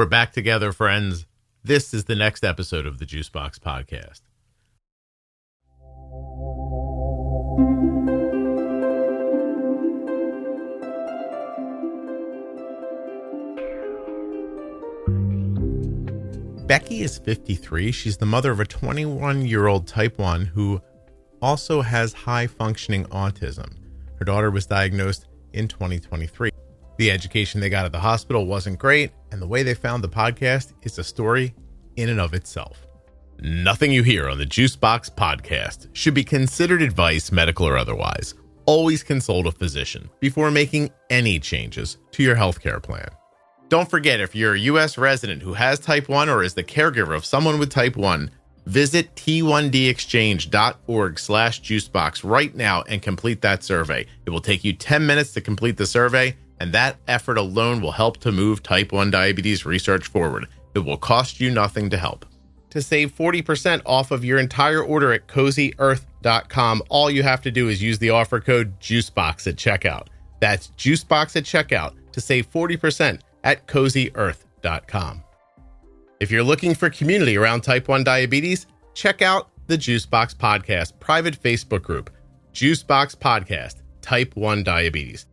We're back together, friends. This is the next episode of the Juicebox Podcast. Becky is 53. She's the mother of a 21-year-old type 1 who also has high-functioning autism. Her daughter was diagnosed in 2023. The education they got at the hospital wasn't great, and the way they found the podcast is a story in and of itself. Nothing you hear on the Juicebox Podcast should be considered advice, medical or otherwise. Always consult a physician before making any changes to your healthcare plan. Don't forget, if you're a U.S. resident who has type 1 or is the caregiver of someone with type 1, visit t1dexchange.org/juicebox right now and complete that survey. It will take you 10 minutes to complete the survey, and that effort alone will help to move type 1 diabetes research forward. It will cost you nothing to help. To save 40% off of your entire order at CozyEarth.com, all you have to do is use the offer code JUICEBOX at checkout. That's JUICEBOX at checkout to save 40% at CozyEarth.com. If you're looking for community around type 1 diabetes, check out the Juicebox Podcast private Facebook group, Juicebox Podcast, Type 1 Diabetes.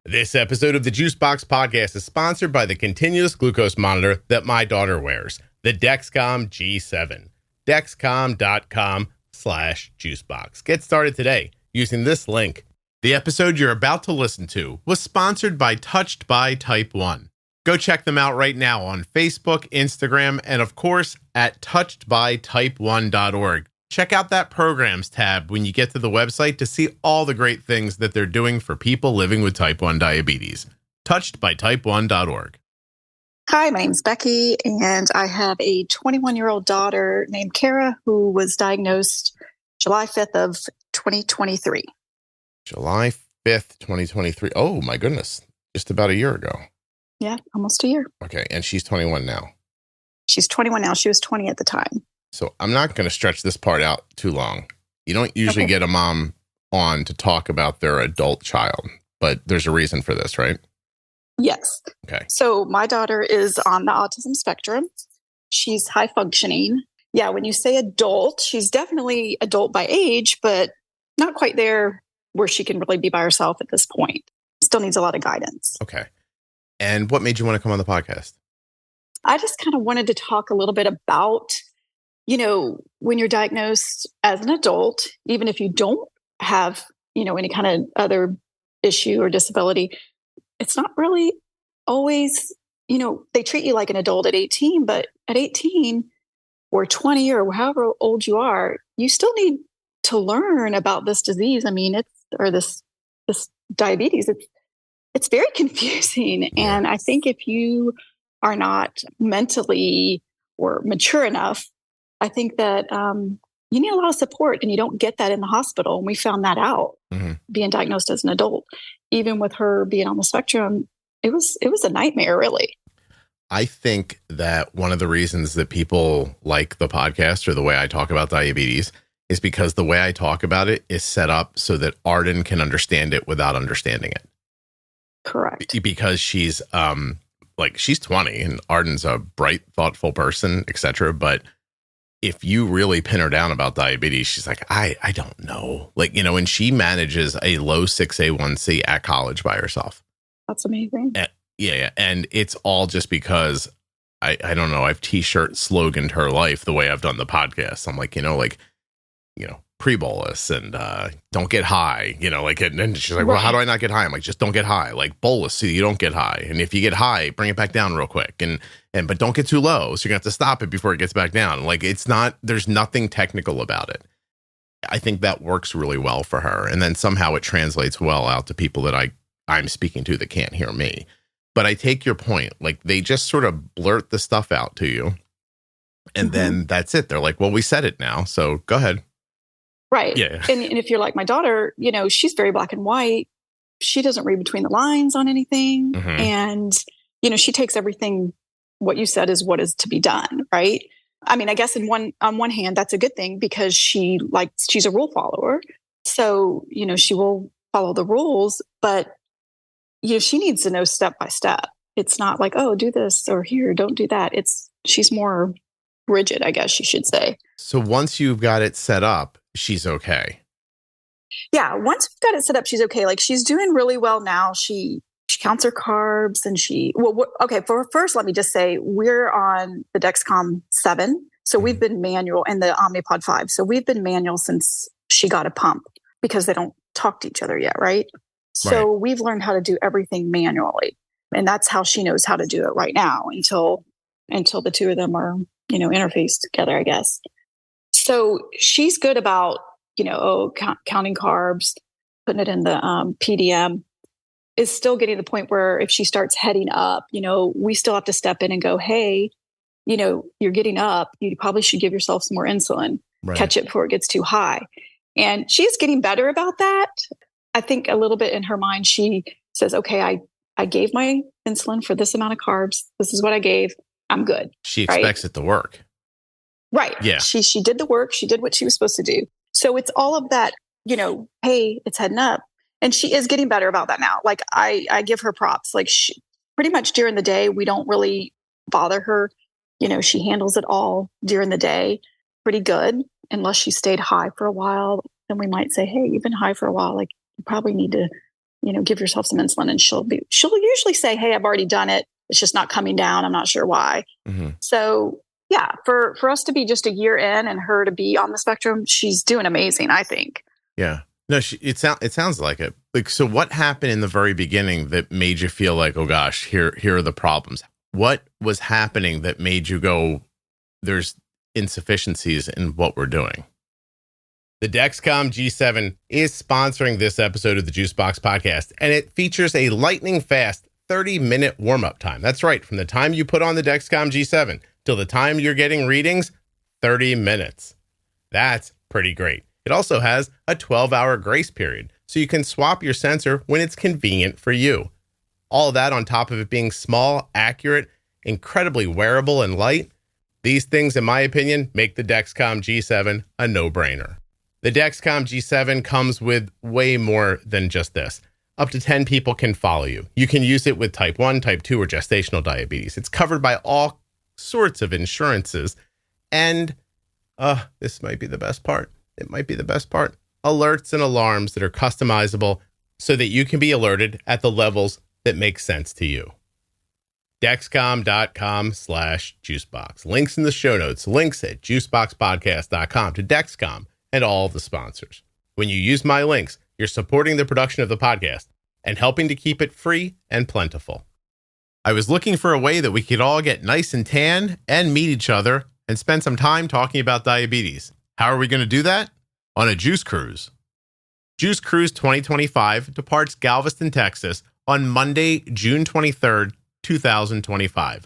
This episode of the Juicebox Podcast is sponsored by the continuous glucose monitor that my daughter wears, the Dexcom G7. Dexcom.com/juicebox. Get started today using this link. The episode you're about to listen to was sponsored by Touched by Type 1. Go check them out right now on Facebook, Instagram, and of course at touchedbytype1.org. Check out that programs tab when you get to the website to see all the great things that they're doing for people living with type 1 diabetes. Touchedbytype1.org. Hi, my name's Becky, and I have a 21-year-old daughter named Kara who was diagnosed July 5th of 2023. July 5th, 2023. Oh, my goodness. Just about a year ago. Yeah, almost a year. Okay, and she's 21 now. She's 21 now. She was 20 at the time. So I'm not going to stretch this part out too long. You don't usually get a mom on to talk about their adult child, but there's a reason for this, right? Yes. Okay. So my daughter is on the autism spectrum. She's high functioning. Yeah, when you say adult, she's definitely adult by age, but not quite there where she can really be by herself at this point. Still needs a lot of guidance. Okay. And what made you want to come on the podcast? I just kind of wanted to talk a little bit about, when you're diagnosed as an adult, even if you don't have, any kind of other issue or disability, it's not really always, they treat you like an adult at 18, but at 18 or 20 or however old you are, you still need to learn about this disease. I mean, this diabetes, it's very confusing. And I think if you are not mentally or mature enough, I think that you need a lot of support, and you don't get that in the hospital. And we found that out being diagnosed as an adult. Even with her being on the spectrum, it was a nightmare, really. I think that one of the reasons that people like the podcast or the way I talk about diabetes is because the way I talk about it is set up so that Arden can understand it without understanding it. Correct. Because she's she's 20 and Arden's a bright, thoughtful person, etc. But if you really pin her down about diabetes, she's like, I don't know. And she manages a low 6A1C at college by herself. That's amazing. Yeah. And it's all just because I don't know. I've t-shirt sloganed her life the way I've done the podcast. I'm like, pre-bolus and don't get high, and she's like, well, how do I not get high? I'm like, just don't get high. Like bolus so you don't get high. And if you get high, bring it back down real quick. But don't get too low. So you're gonna have to stop it before it gets back down. There's nothing technical about it. I think that works really well for her. And then somehow it translates well out to people that I'm speaking to that can't hear me. But I take your point. They just sort of blurt the stuff out to you. And then that's it. They're like, well, we said it now. So go ahead. Right. Yeah. And if you're like my daughter, she's very black and white. She doesn't read between the lines on anything. And, she takes everything, what you said is what is to be done. Right. I mean, I guess on one hand, that's a good thing because she's a rule follower. So, she will follow the rules, but she needs to know step by step. It's not like, oh, do this or here, don't do that. She's more rigid, I guess you should say. So once you've got it set up, she's okay. Yeah, once we've got it set up, she's okay. Like she's doing really well now. She counts her carbs and first, let me just say we're on the Dexcom 7. So we've been manual and the Omnipod 5. So we've been manual since she got a pump because they don't talk to each other yet, right? So we've learned how to do everything manually. And that's how she knows how to do it right now until the two of them are, interfaced together, I guess. So she's good about, counting carbs, putting it in the PDM. Is still getting to the point where if she starts heading up, we still have to step in and go, hey, you're getting up. You probably should give yourself some more insulin, catch it before it gets too high. And she's getting better about that. I think a little bit in her mind, she says, okay, I gave my insulin for this amount of carbs. This is what I gave. I'm good. She expects it to work. Right. Yeah. She did the work. She did what she was supposed to do. So it's all of that, hey, it's heading up. And she is getting better about that now. Like I give her props. Like she, pretty much during the day, we don't really bother her. She handles it all during the day pretty good, unless she stayed high for a while. Then we might say, hey, you've been high for a while. Like you probably need to, give yourself some insulin. And she'll usually say, hey, I've already done it. It's just not coming down. I'm not sure why. Mm-hmm. So yeah, for us to be just a year in and her to be on the spectrum, she's doing amazing, I think. Yeah. No, it sounds like it. Like, so what happened in the very beginning that made you feel like, oh gosh, here are the problems? What was happening that made you go, there's insufficiencies in what we're doing? The Dexcom G7 is sponsoring this episode of the Juicebox Podcast, and it features a lightning fast 30-minute warm-up time. That's right. From the time you put on the Dexcom G7 till the time you're getting readings, 30 minutes. That's pretty great. It also has a 12-hour grace period, so you can swap your sensor when it's convenient for you. All of that on top of it being small, accurate, incredibly wearable, and light. These things, in my opinion, make the Dexcom G7 a no-brainer. The Dexcom G7 comes with way more than just this. Up to 10 people can follow you. You can use it with type 1, type 2, or gestational diabetes. It's covered by all sorts of insurances. And this might be the best part. It might be the best part. Alerts and alarms that are customizable so that you can be alerted at the levels that make sense to you. Dexcom.com/juicebox. Links in the show notes. Links at juiceboxpodcast.com to Dexcom and all the sponsors. When you use my links, you're supporting the production of the podcast and helping to keep it free and plentiful. I was looking for a way that we could all get nice and tan and meet each other and spend some time talking about diabetes. How are we going to do that? On a Juice Cruise. Juice Cruise 2025 departs Galveston, Texas on Monday, June 23rd, 2025.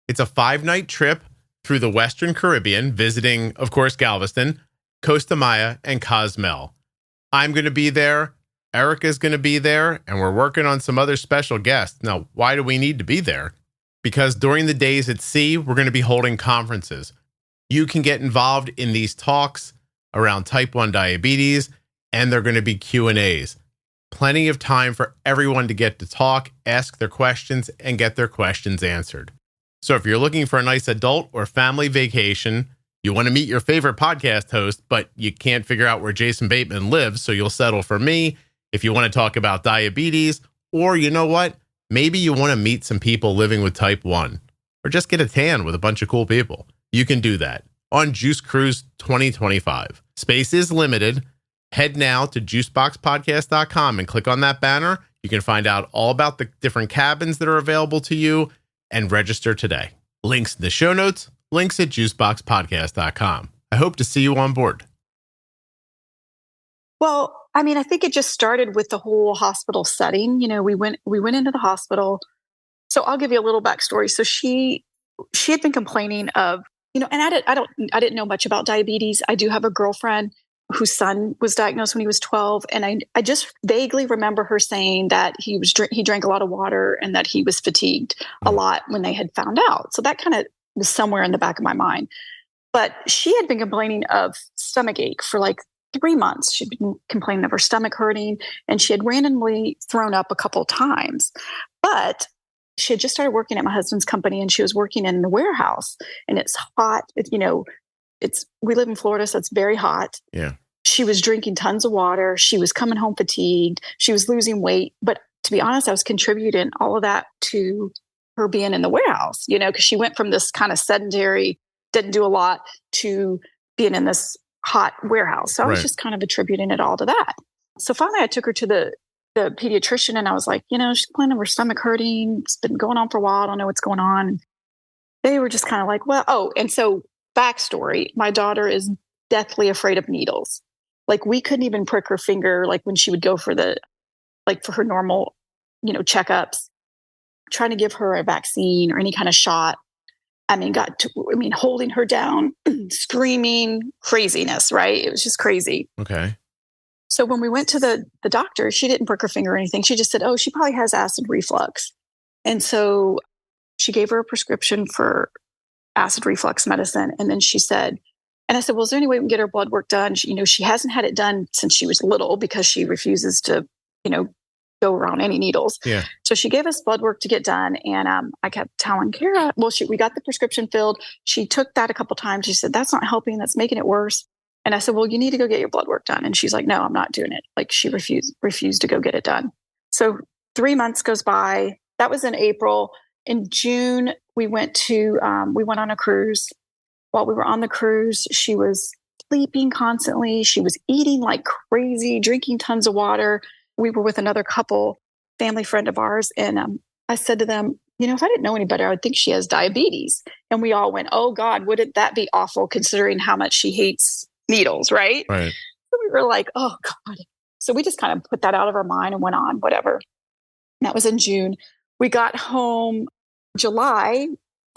It's a 5-night trip through the Western Caribbean, visiting, of course, Galveston, Costa Maya, and Cozumel. I'm going to be there. Erica's going to be there, and we're working on some other special guests. Now, why do we need to be there? Because during the days at sea, we're going to be holding conferences. You can get involved in these talks around type 1 diabetes, and they're going to be Q&As. Plenty of time for everyone to get to talk, ask their questions, and get their questions answered. So if you're looking for a nice adult or family vacation, you want to meet your favorite podcast host, but you can't figure out where Jason Bateman lives, so you'll settle for me. If you want to talk about diabetes, or you know what? Maybe you want to meet some people living with type 1, or just get a tan with a bunch of cool people. You can do that on Juice Cruise 2025. Space is limited. Head now to juiceboxpodcast.com and click on that banner. You can find out all about the different cabins that are available to you and register today. Links in the show notes, links at juiceboxpodcast.com. I hope to see you on board. Well, I mean, I think it just started with the whole hospital setting. We went into the hospital. So I'll give you a little backstory. So she had been complaining of, and I didn't know much about diabetes. I do have a girlfriend whose son was diagnosed when he was 12. And I just vaguely remember her saying that he drank a lot of water and that he was fatigued a lot when they had found out. So that kind of was somewhere in the back of my mind. But she had been complaining of stomach ache for like 3 months. She'd been complaining of her stomach hurting, and she had randomly thrown up a couple times. But she had just started working at my husband's company, and she was working in the warehouse, and it's hot. We live in Florida, so it's very hot. Yeah. She was drinking tons of water. She was coming home fatigued. She was losing weight. But to be honest, I was contributing all of that to her being in the warehouse, because she went from this kind of sedentary, didn't do a lot, to being in this hot warehouse. So I was just kind of attributing it all to that. So finally I took her to the pediatrician, and I was like, she's complaining of her stomach hurting. It's been going on for a while. I don't know what's going on. They were just kind of like, and so backstory, my daughter is deathly afraid of needles. Like, we couldn't even prick her finger, like when she would go for for her normal, checkups, trying to give her a vaccine or any kind of shot. Holding her down, screaming, craziness, right? It was just crazy. Okay. So when we went to the doctor, she didn't prick her finger or anything. She just said, she probably has acid reflux. And so she gave her a prescription for acid reflux medicine. And then she said, and I said, well, is there any way we can get her blood work done? She hasn't had it done since she was little because she refuses to, go around any needles. Yeah. So she gave us blood work to get done. And I kept telling Kara, we got the prescription filled. She took that a couple times. She said, that's not helping. That's making it worse. And I said, well, you need to go get your blood work done. And she's like, no, I'm not doing it. Like, she refused to go get it done. So 3 months goes by. That was in April. In June, we went on a cruise. While we were on the cruise, she was sleeping constantly. She was eating like crazy, drinking tons of water. We were with another couple, family friend of ours. And I said to them, if I didn't know any better, I would think she has diabetes. And we all went, oh God, wouldn't that be awful considering how much she hates needles, right? Right. So we were like, oh God. So we just kind of put that out of our mind and went on, whatever. And that was in June. We got home July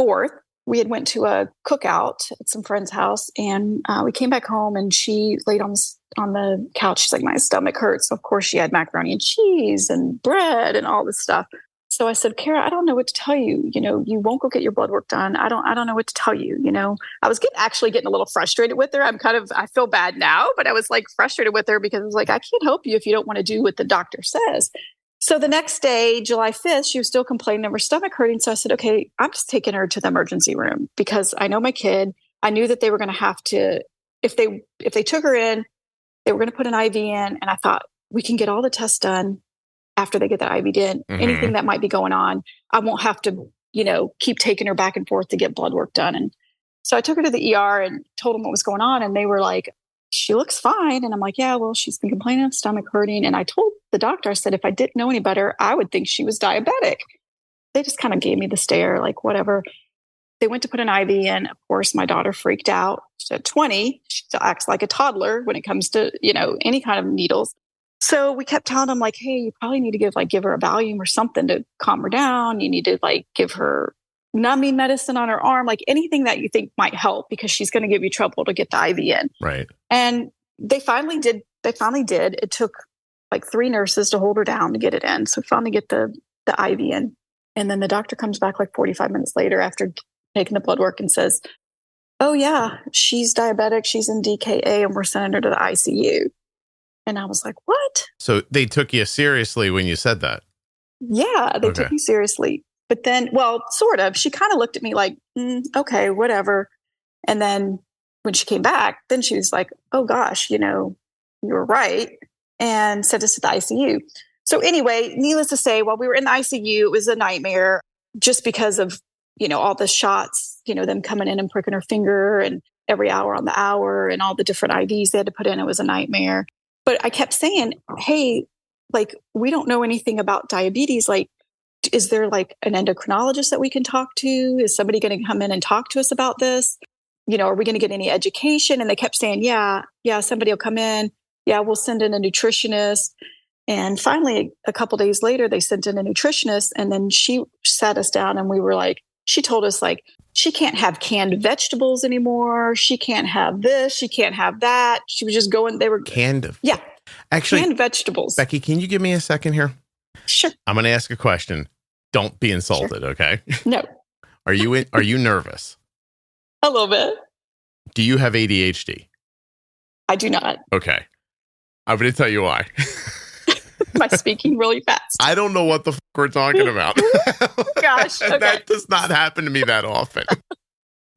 4th. We had went to a cookout at some friend's house, and we came back home, and she laid on the couch. She's like, my stomach hurts. So of course she had macaroni and cheese and bread and all this stuff. So I said, Kara, I don't know what to tell you. You won't go get your blood work done. I don't know what to tell you. I was getting a little frustrated with her. I feel bad now, but I was like frustrated with her because I was like, I can't help you if you don't want to do what the doctor says. So the next day, July 5th, she was still complaining of her stomach hurting. So I said, okay, I'm just taking her to the emergency room because I know my kid. I knew that they were going to have to, if they took her in, they were going to put an IV in. And I thought, we can get all the tests done after they get that IV in. Mm-hmm. Anything that might be going on, I won't have to, keep taking her back and forth to get blood work done. And so I took her to the ER and told them what was going on. And they were like, she looks fine. And I'm like, yeah, well, she's been complaining of stomach hurting. And I told the doctor, I said, if I didn't know any better, I would think she was diabetic. They just kind of gave me the stare, like, whatever. They went to put an IV in. Of course, my daughter freaked out. She's at 20. She still acts like a toddler when it comes to, any kind of needles. So we kept telling them, like, hey, you probably need to give her a Valium or something to calm her down. You need to give her numbing medicine on her arm, like anything that you think might help, because she's going to give you trouble to get the IV in. Right. And they finally did. It took like 3 nurses to hold her down to get it in. So finally get the IV in. And then the doctor comes back like 45 minutes later after taking the blood work and says, oh yeah, she's diabetic. She's in DKA and we're sending her to the ICU. And I was like, what? So they took you seriously when you said that? Yeah, they took me seriously. But then, well, sort of, she kind of looked at me like, okay, whatever. And then when she came back, then she was like, oh gosh, you were right. And sent us to the ICU. So anyway, needless to say, while we were in the ICU, it was a nightmare just because of, all the shots, them coming in and pricking her finger and every hour on the hour and all the different IVs they had to put in. It was a nightmare. But I kept saying, hey, like, we don't know anything about diabetes. Like, is there like an endocrinologist that we can talk to? Is somebody going to come in and talk to us about this? Are we going to get any education? And they kept saying, yeah, somebody will come in. Yeah, we'll send in a nutritionist. And finally, a couple days later, they sent in a nutritionist. And then she sat us down and we were like, she told us like, she can't have canned vegetables anymore. She can't have this. She can't have that. She was just going, they were canned. Yeah. Actually, canned vegetables. Becky, can you give me a second here? Sure. I'm going to ask a question. Don't be insulted, sure. Okay? No. Are you nervous? A little bit. Do you have ADHD? I do not. Okay. I'm going to tell you why. Am I speaking really fast? I don't know what the we're talking about. Gosh. Okay. That does not happen to me that often.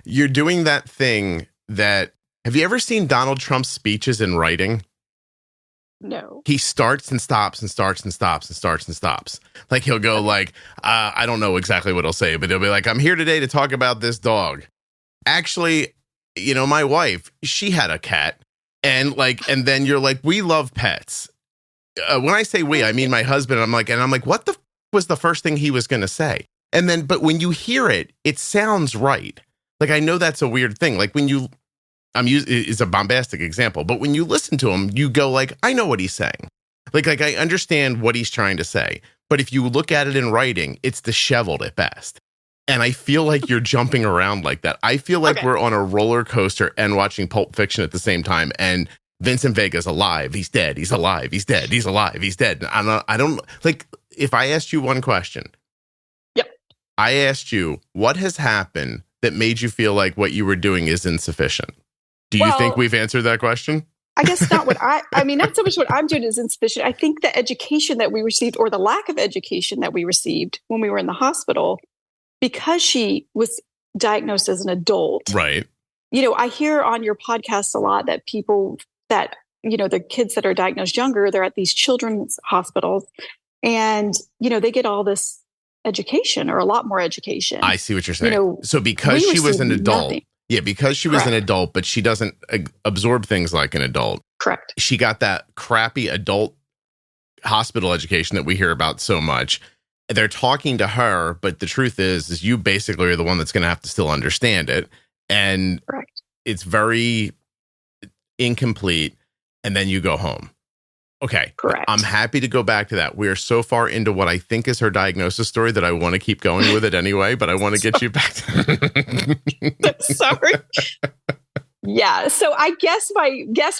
You're doing that thing that, have you ever seen Donald Trump's speeches in writing? No. He starts and stops and starts and stops and starts and stops. Like he'll go like, I don't know exactly what he'll say, but he'll be like, I'm here today to talk about this dog. Actually, my wife, she had a cat. And then you're like, we love pets. When I say we, I mean my husband. I'm like, what the was the first thing he was going to say? And then, but when you hear it, it sounds right. Like, I know that's a weird thing. Like it's a bombastic example, but when you listen to him, you go like, I know what he's saying. Like I understand what he's trying to say. But if you look at it in writing, it's disheveled at best. And I feel like you're jumping around like that. I feel like we're on a roller coaster and watching Pulp Fiction at the same time. And Vincent Vega's alive. He's dead. He's alive. He's dead. He's alive. He's dead. I don't like, if I asked you one question. Yep. I asked you, what has happened that made you feel like what you were doing is insufficient? Do you think we've answered that question? I guess not what not so much what I'm doing is insufficient. I think the education that we received, or the lack of education that we received when we were in the hospital, because she was diagnosed as an adult. Right. I hear on your podcast a lot that people that, the kids that are diagnosed younger, they're at these children's hospitals and, they get all this education, or a lot more education. I see what you're saying. So because she was an adult. Nothing. Yeah, because she was an adult, but she doesn't absorb things like an adult. Correct. She got that crappy adult hospital education that we hear about so much. They're talking to her, but the truth is you basically are the one that's going to have to still understand it. And Correct. It's very incomplete. And then you go home. Okay. Correct. I'm happy to go back to that. We are so far into what I think is her diagnosis story that I want to keep going with it anyway, but I want to get you back to Sorry. Yeah. So I guess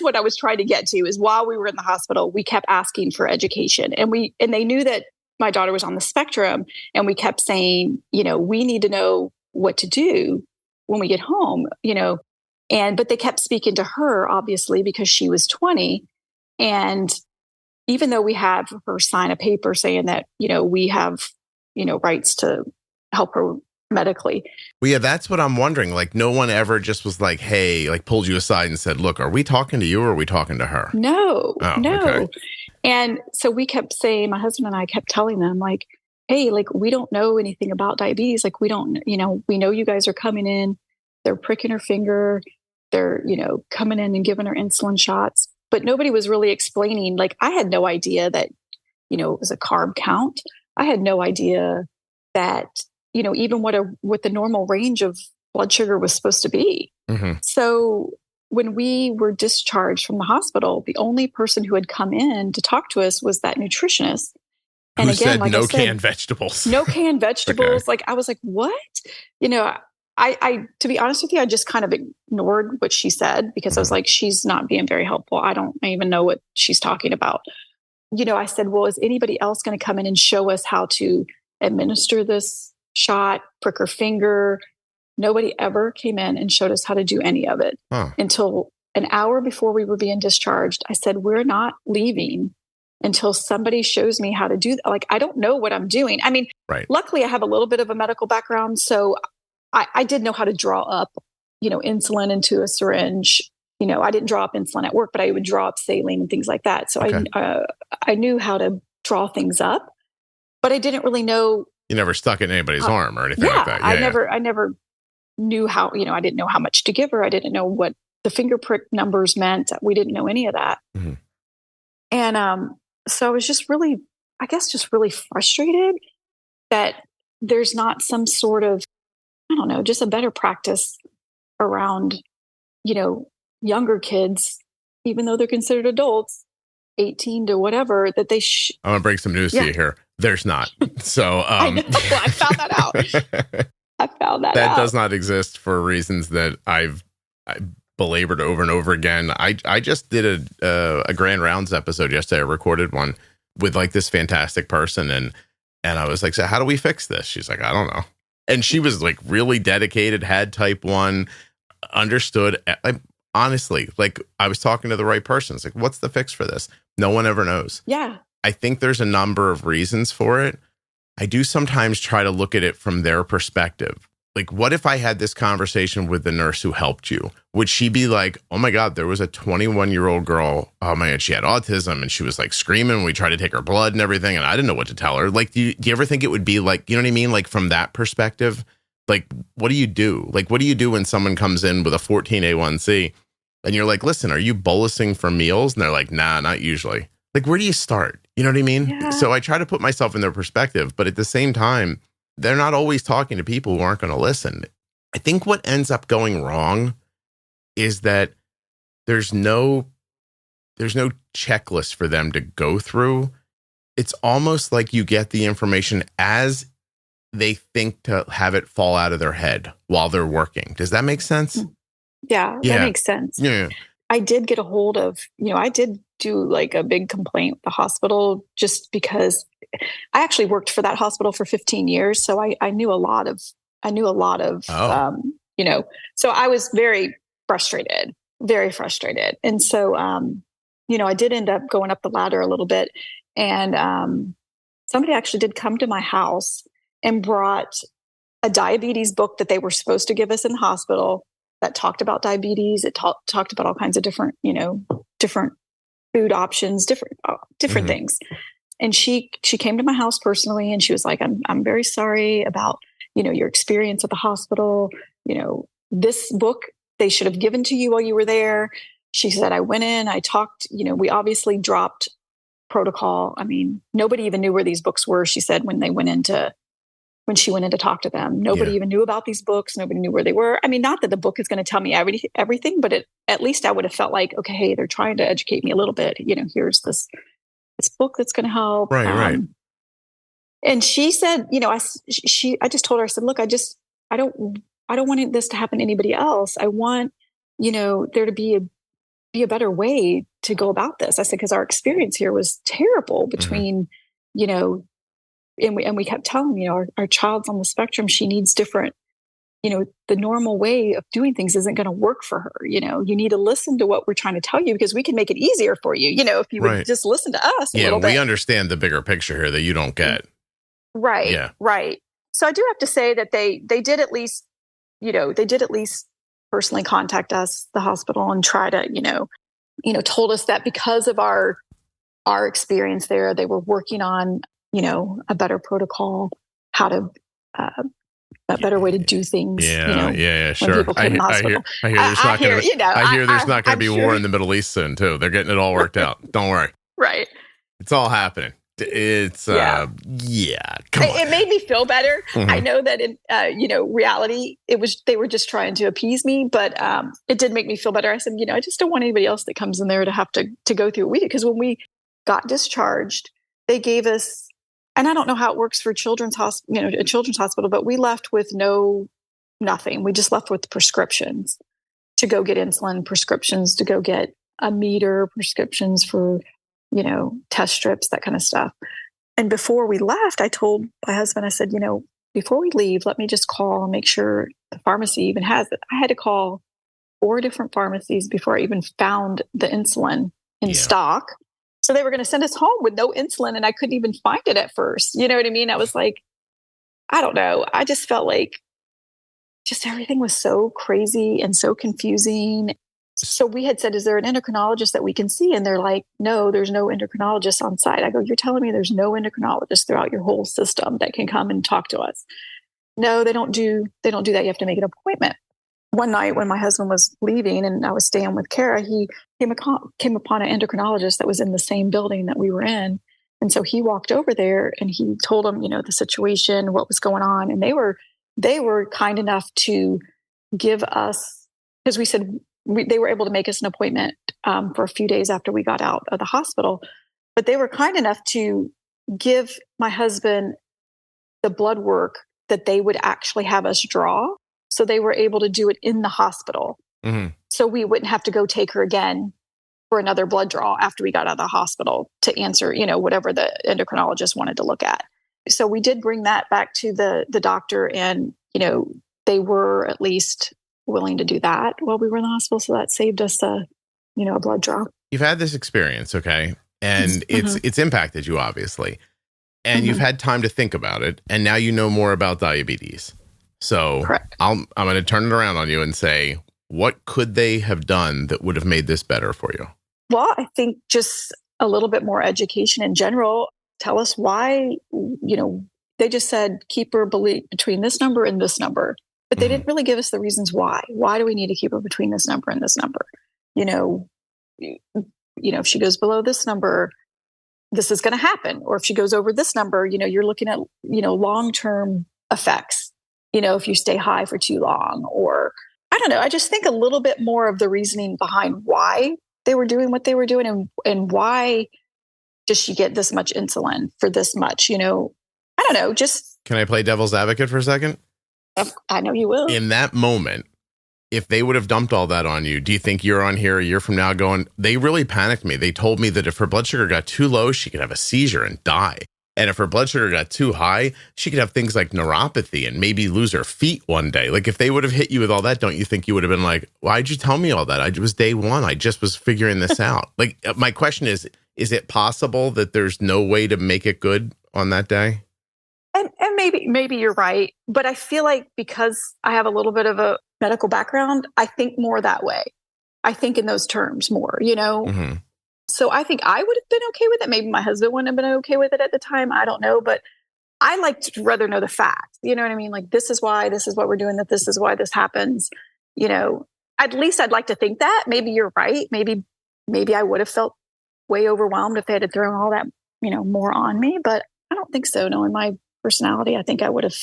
what I was trying to get to is, while we were in the hospital, we kept asking for education, and they knew that my daughter was on the spectrum, and we kept saying, we need to know what to do when we get home, but they kept speaking to her, obviously, because she was 20. And even though we have her sign a paper saying that, we have, rights to help her medically. Well, yeah, that's what I'm wondering. Like, no one ever just was like, hey, like pulled you aside and said, look, are we talking to you or are we talking to her? No. Okay. And so we kept saying, my husband and I kept telling them, like, hey, like, we don't know anything about diabetes. Like, we don't, we know you guys are coming in, they're pricking her finger, they're, coming in and giving her insulin shots. But nobody was really explaining. Like, I had no idea that, it was a carb count. I had no idea that, even what the normal range of blood sugar was supposed to be. Mm-hmm. So when we were discharged from the hospital, the only person who had come in to talk to us was that nutritionist. And who again, said like no I said, canned vegetables. No canned vegetables. Okay. Like, I was like, what? I to be honest with you, I just kind of ignored what she said, because I was like, she's not being very helpful. I don't even know what she's talking about. I said, well, is anybody else going to come in and show us how to administer this shot, prick her finger? Nobody ever came in and showed us how to do any of it until an hour before we were being discharged. I said, we're not leaving until somebody shows me how to do that. Like, I don't know what I'm doing. I mean, Luckily I have a little bit of a medical background. So I did know how to draw up, insulin into a syringe. I didn't draw up insulin at work, but I would draw up saline and things like that. So I knew how to draw things up, but I didn't really know. You never stuck it in anybody's arm or anything like that. I never knew how, I didn't know how much to give her. I didn't know what the finger prick numbers meant. We didn't know any of that. Mm-hmm. And so I was just really frustrated that there's not some sort of, I don't know, just a better practice around, younger kids, even though they're considered adults, 18 to whatever, that they I'm going to break some news to you here. There's not. So I know. I found that out. That does not exist for reasons that I belabored over and over again. I just did a Grand Rounds episode yesterday. I recorded one with like this fantastic person. And I was like, so how do we fix this? She's like, I don't know. And she was like really dedicated, had type 1, understood. honestly, like I was talking to the right person. It's like, what's the fix for this? No one ever knows. Yeah. I think there's a number of reasons for it. I do sometimes try to look at it from their perspective. Like, what if I had this conversation with the nurse who helped you? Would she be like, oh my God, there was a 21-year-old girl. Oh my God, she had autism and she was like screaming. We tried to take her blood and everything. And I didn't know what to tell her. Like, do you ever think it would be like, you know what I mean? Like from that perspective, like, what do you do? Like, what do you do when someone comes in with a 14 A1C and you're like, listen, are you bolusing for meals? And they're like, nah, not usually. Like, where do you start? You know what I mean? Yeah. So I try to put myself in their perspective, but at the same time, they're not always talking to people who aren't going to listen. I think what ends up going wrong is that there's no checklist for them to go through. It's almost like you get the information as they think to have it fall out of their head while they're working. Does that make sense? Yeah, that makes sense. Yeah. I did get a hold of, I did do like a big complaint with the hospital just because I actually worked for that hospital for 15 years. So I knew a lot of, so I was very frustrated. And so, I did end up going up the ladder a little bit, and somebody actually did come to my house and brought a diabetes book that they were supposed to give us in the hospital that talked about diabetes. It talked about all kinds of different, different food options, different things. And she came to my house personally, and she was like, I'm very sorry about, your experience at the hospital. This book they should have given to you while you were there. She said, I went in, I talked, we obviously dropped protocol. I mean, nobody even knew where these books were. She said, when she went in to talk to them, nobody even knew about these books. Nobody knew where they were. I mean, not that the book is going to tell me everything, but at least I would have felt like, okay, hey, they're trying to educate me a little bit. Here's this book that's going to help. Right. And she said, I just told her, I said, look, I don't want this to happen to anybody else. I want, there to be a better way to go about this. I said, because our experience here was terrible between, and we kept telling them, our child's on the spectrum. She needs different, the normal way of doing things isn't going to work for her. You need to listen to what we're trying to tell you, because we can make it easier for you. If you would just listen to us a little bit. We understand the bigger picture here that you don't get. Right. Yeah. Right. So I do have to say that they did at least, personally contact us, the hospital, and try to, told us that because of our experience there, they were working on, a better protocol, how to, a better way to do things. Yeah, sure. I hear there's not going to be war in the Middle East soon too. They're getting it all worked out. Don't worry. Right. It's all happening. It's come on. It made me feel better. I know that in reality, they were just trying to appease me, but it did make me feel better. I said, I just don't want anybody else that comes in there to have to go through what we did, because when we got discharged, they gave us, and I don't know how it works for a children's hospital, but we left with nothing. We just left with prescriptions to go get insulin, prescriptions to go get a meter, prescriptions for test strips, that kind of stuff. And before we left, I told my husband, I said, before we leave, let me just call and make sure the pharmacy even has it. I had to call 4 different pharmacies before I even found the insulin in stock. So they were going to send us home with no insulin, and I couldn't even find it at first. You know what I mean? I was like, I don't know. I just felt like just everything was so crazy and so confusing. So we had said, is there an endocrinologist that we can see? And they're like, no, there's no endocrinologist on site. I go, you're telling me there's no endocrinologist throughout your whole system that can come and talk to us? No, they don't do that. You have to make an appointment. One night when my husband was leaving and I was staying with Kara, he came upon an endocrinologist that was in the same building that we were in. And so he walked over there and he told him, the situation, what was going on. And they were kind enough to give us, because we said, they were able to make us an appointment for a few days after we got out of the hospital, but they were kind enough to give my husband the blood work that they would actually have us draw. So they were able to do it in the hospital. So we wouldn't have to go take her again for another blood draw after we got out of the hospital to answer, whatever the endocrinologist wanted to look at. So we did bring that back to the doctor, and, they were at least willing to do that while we were in the hospital. So that saved us a blood draw. You've had this experience, okay? And it's impacted you, obviously. And you've had time to think about it. And now you know more about diabetes. So Correct. I'm going to turn it around on you and say, what could they have done that would have made this better for you? Well, I think just a little bit more education in general. Tell us why, they just said keep her between this number and this number, but they didn't really give us the reasons why. Why do we need to keep her between this number and this number? If she goes below this number, this is going to happen. Or if she goes over this number, you're looking at, long-term effects, if you stay high for too long, or I don't know. I just think a little bit more of the reasoning behind why they were doing what they were doing and why does she get this much insulin for this much, I don't know. Just can I play devil's advocate for a second? I know you will. In that moment, if they would have dumped all that on you, do you think you're on here a year from now going, they really panicked me. They told me that if her blood sugar got too low, she could have a seizure and die. And if her blood sugar got too high, she could have things like neuropathy and maybe lose her feet one day. Like if they would have hit you with all that, don't you think you would have been like, why'd you tell me all that? It was day one. I just was figuring this out. Like my question is it possible that there's no way to make it good on that day? And maybe you're right. But I feel like because I have a little bit of a medical background, I think more that way. I think in those terms more, So I think I would have been okay with it. Maybe my husband wouldn't have been okay with it at the time. I don't know. But I like to rather know the facts. You know what I mean? Like, this is why, this is what we're doing, that this is why this happens. At least I'd like to think that. Maybe you're right. Maybe I would have felt way overwhelmed if they had thrown all that, more on me. But I don't think so. Knowing my personality, I think I would have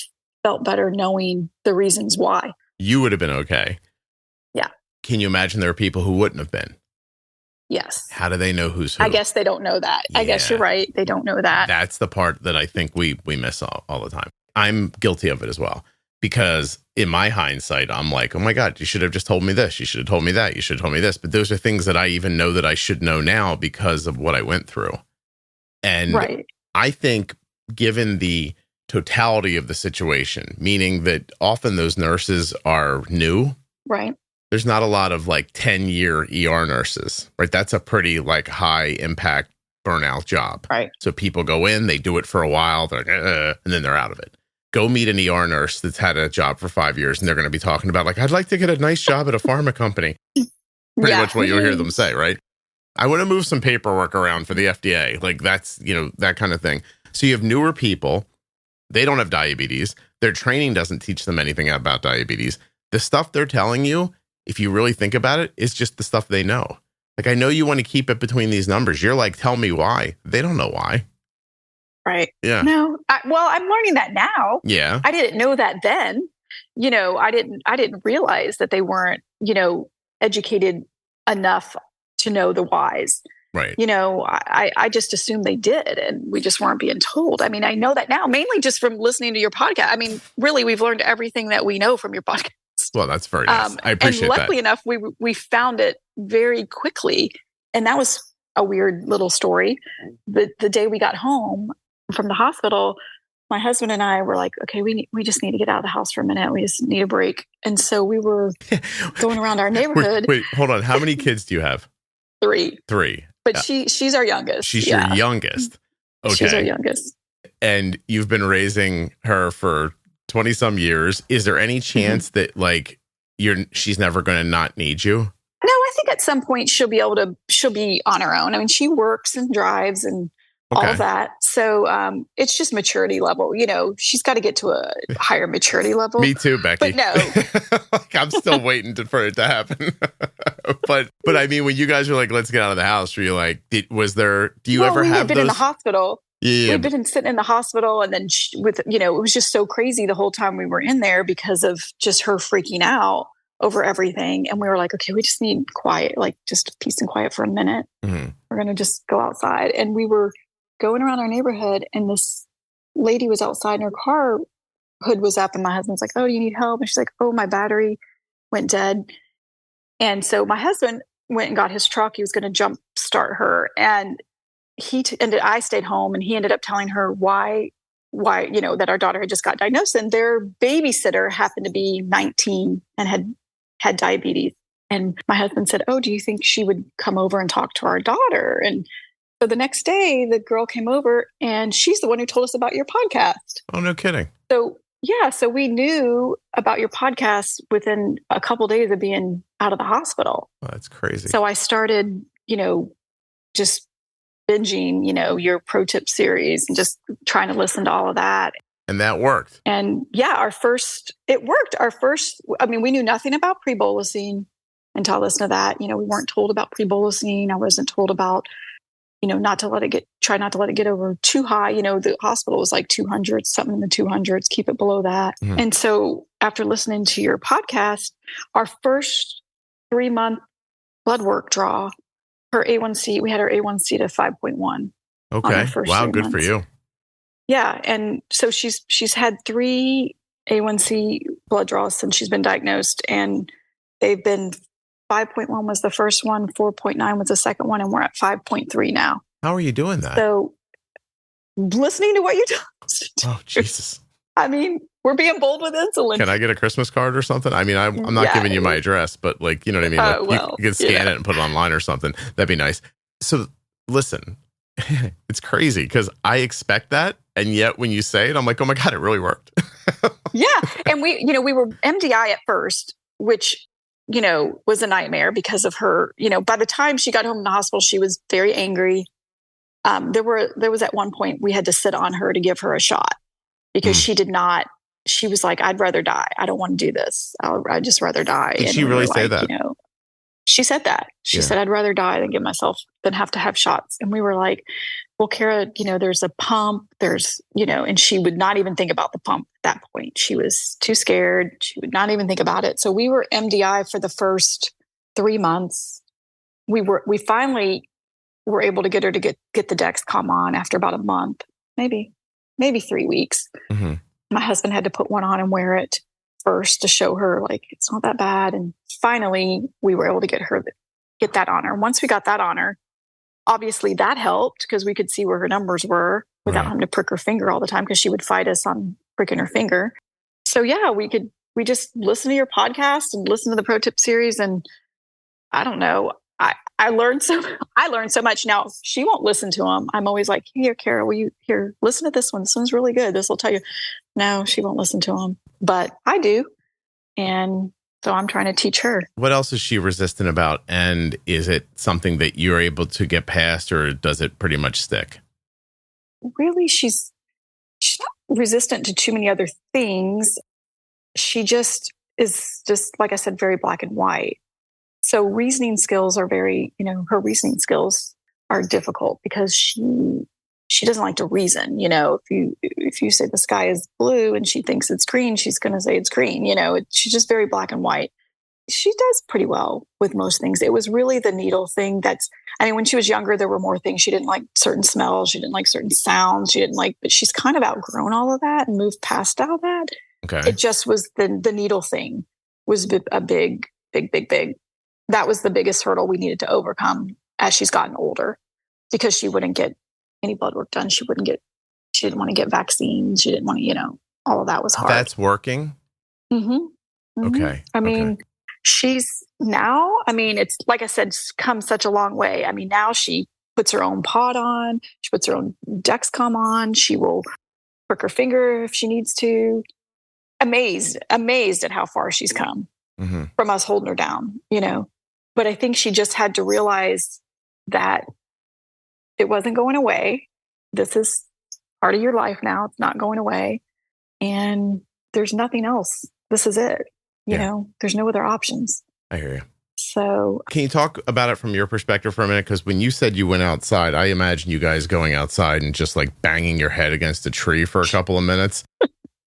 felt better knowing the reasons why. You would have been okay. Yeah. Can you imagine there are people who wouldn't have been? Yes. How do they know who's who? I guess they don't know that. Yeah. I guess you're right. They don't know that. That's the part that I think we miss all the time. I'm guilty of it as well. Because in my hindsight, I'm like, oh my God, you should have just told me this. You should have told me that. You should have told me this. But those are things that I even know that I should know now because of what I went through. And right. I think given the totality of the situation, meaning that often those nurses are new. Right. There's not a lot of 10-year ER nurses, right? That's a pretty high impact burnout job. Right. So people go in, they do it for a while, they're like, and then they're out of it. Go meet an ER nurse that's had a job for 5 years and they're going to be talking about I'd like to get a nice job at a pharma company. Pretty much what you'll hear them say, right? I want to move some paperwork around for the FDA. That's, that kind of thing. So you have newer people. They don't have diabetes. Their training doesn't teach them anything about diabetes. The stuff they're telling you, if you really think about it, is just the stuff they know. I know you want to keep it between these numbers. You're tell me why. They don't know why. Right. Yeah. No. I'm learning that now. Yeah. I didn't know that then. I didn't realize that they weren't, educated enough to know the whys. Right. I just assumed they did, and we just weren't being told. I mean, I know that now, mainly just from listening to your podcast. I mean, really, we've learned everything that we know from your podcast. Well, that's very nice. I appreciate that. And luckily enough, we found it very quickly. And that was a weird little story. The day we got home from the hospital, my husband and I were like, okay, we just need to get out of the house for a minute. We just need a break. And so we were going around our neighborhood. Wait, hold on. How many kids do you have? 3. But she's our youngest. She's your youngest. Okay. She's our youngest. And you've been raising her for 20 some years. Is there any chance that she's never going to not need you? No, I think at some point she'll be on her own. I mean, she works and drives and all of that. So it's just maturity level. She's got to get to a higher maturity level. Me too, Becky. But no. I'm still waiting for it to happen. but I mean, when you guys were let's get out of the house, were you do you ever have those? We've been in the hospital. Yeah. We've been sitting in the hospital, and then it was just so crazy the whole time we were in there because of just her freaking out over everything. And we were like, okay, we just need quiet, just peace and quiet for a minute. Mm-hmm. We're going to just go outside. And we were going around our neighborhood, and this lady was outside and her car hood was up, and my husband's like, oh, do you need help? And she's like, oh, my battery went dead. And so my husband went and got his truck. He was going to jump start her. And I stayed home, and he ended up telling her why, that our daughter had just got diagnosed, and their babysitter happened to be 19 and had diabetes. And my husband said, "Oh, do you think she would come over and talk to our daughter?" And so the next day, the girl came over and she's the one who told us about your podcast. Oh, no kidding. So, yeah, so we knew about your podcast within a couple of days of being out of the hospital. Oh, that's crazy. So I started, just binging, your pro tip series and just trying to listen to all of that. And that worked. And yeah, it worked. We knew nothing about pre-bolusing until I listened to that. We weren't told about pre-bolusing. I wasn't told about, try not to let it get over too high. The hospital was like 200, something in the 200s, keep it below that. Mm-hmm. And so after listening to your podcast, our first 3-month blood work draw, her A1C, we had her A1C to 5.1. Okay. Wow. Good for you. Yeah. And so she's had 3 A1C blood draws since she's been diagnosed, and they've been 5.1 was the first one, 4.9 was the second one, and we're at 5.3 now. How are you doing that? So listening to what you told us. Oh, Jesus. We're being bold with insulin. Can I get a Christmas card or something? I'm not giving you my address, but you know what I mean? You can scan it and put it online or something. That'd be nice. So listen, it's crazy because I expect that. And yet when you say it, I'm like, oh my God, it really worked. Yeah. And we were MDI at first, which, was a nightmare because of her, by the time she got home from the hospital, she was very angry. There was at one point we had to sit on her to give her a shot because she was like, "I'd rather die. I don't want to do this. I'd just rather die." Did she really say that? She said that. She said, "I'd rather die than have to have shots." And we were like, "Well, Kara, there's a pump. There's, and she would not even think about the pump at that point. She was too scared. She would not even think about it. So we were MDI for the first 3 months. We finally were able to get her to get the Dexcom on after about a month, maybe 3 weeks. Mm-hmm. My husband had to put one on and wear it first to show her like it's not that bad. And finally, we were able to get that on her. Once we got that on her, obviously that helped because we could see where her numbers were without having to prick her finger all the time because she would fight us on pricking her finger. So yeah, we just listen to your podcast and listen to the pro tip series. And I don't know, I learned so much. Now she won't listen to them. I'm always like, "Here, Kara, listen to this one. This one's really good. This will tell you." No, she won't listen to them, but I do. And so I'm trying to teach her. What else is she resistant about? And is it something that you're able to get past, or does it pretty much stick? Really, she's not resistant to too many other things. She just is like I said, very black and white. So reasoning skills are her reasoning skills are difficult because she doesn't like to reason. If you say the sky is blue and she thinks it's green, she's going to say it's green. She's just very black and white. She does pretty well with most things. It was really the needle thing when she was younger, there were more things. She didn't like certain smells. She didn't like certain sounds. But she's kind of outgrown all of that and moved past all that. Okay. It just was the needle thing was a big. That was the biggest hurdle we needed to overcome as she's gotten older because she wouldn't get any blood work done. She didn't want to get vaccines. She didn't want to, all of that was hard. That's working? Mm-hmm. Okay. She's now, it's like I said, come such a long way. Now she puts her own pod on. She puts her own Dexcom on. She will prick her finger if she needs to. Amazed at how far she's come from us holding her down, But I think she just had to realize that it wasn't going away. This is part of your life now. It's not going away. And there's nothing else. This is it. There's no other options. I hear you. So can you talk about it from your perspective for a minute? Because when you said you went outside, I imagine you guys going outside and just like banging your head against a tree for a couple of minutes.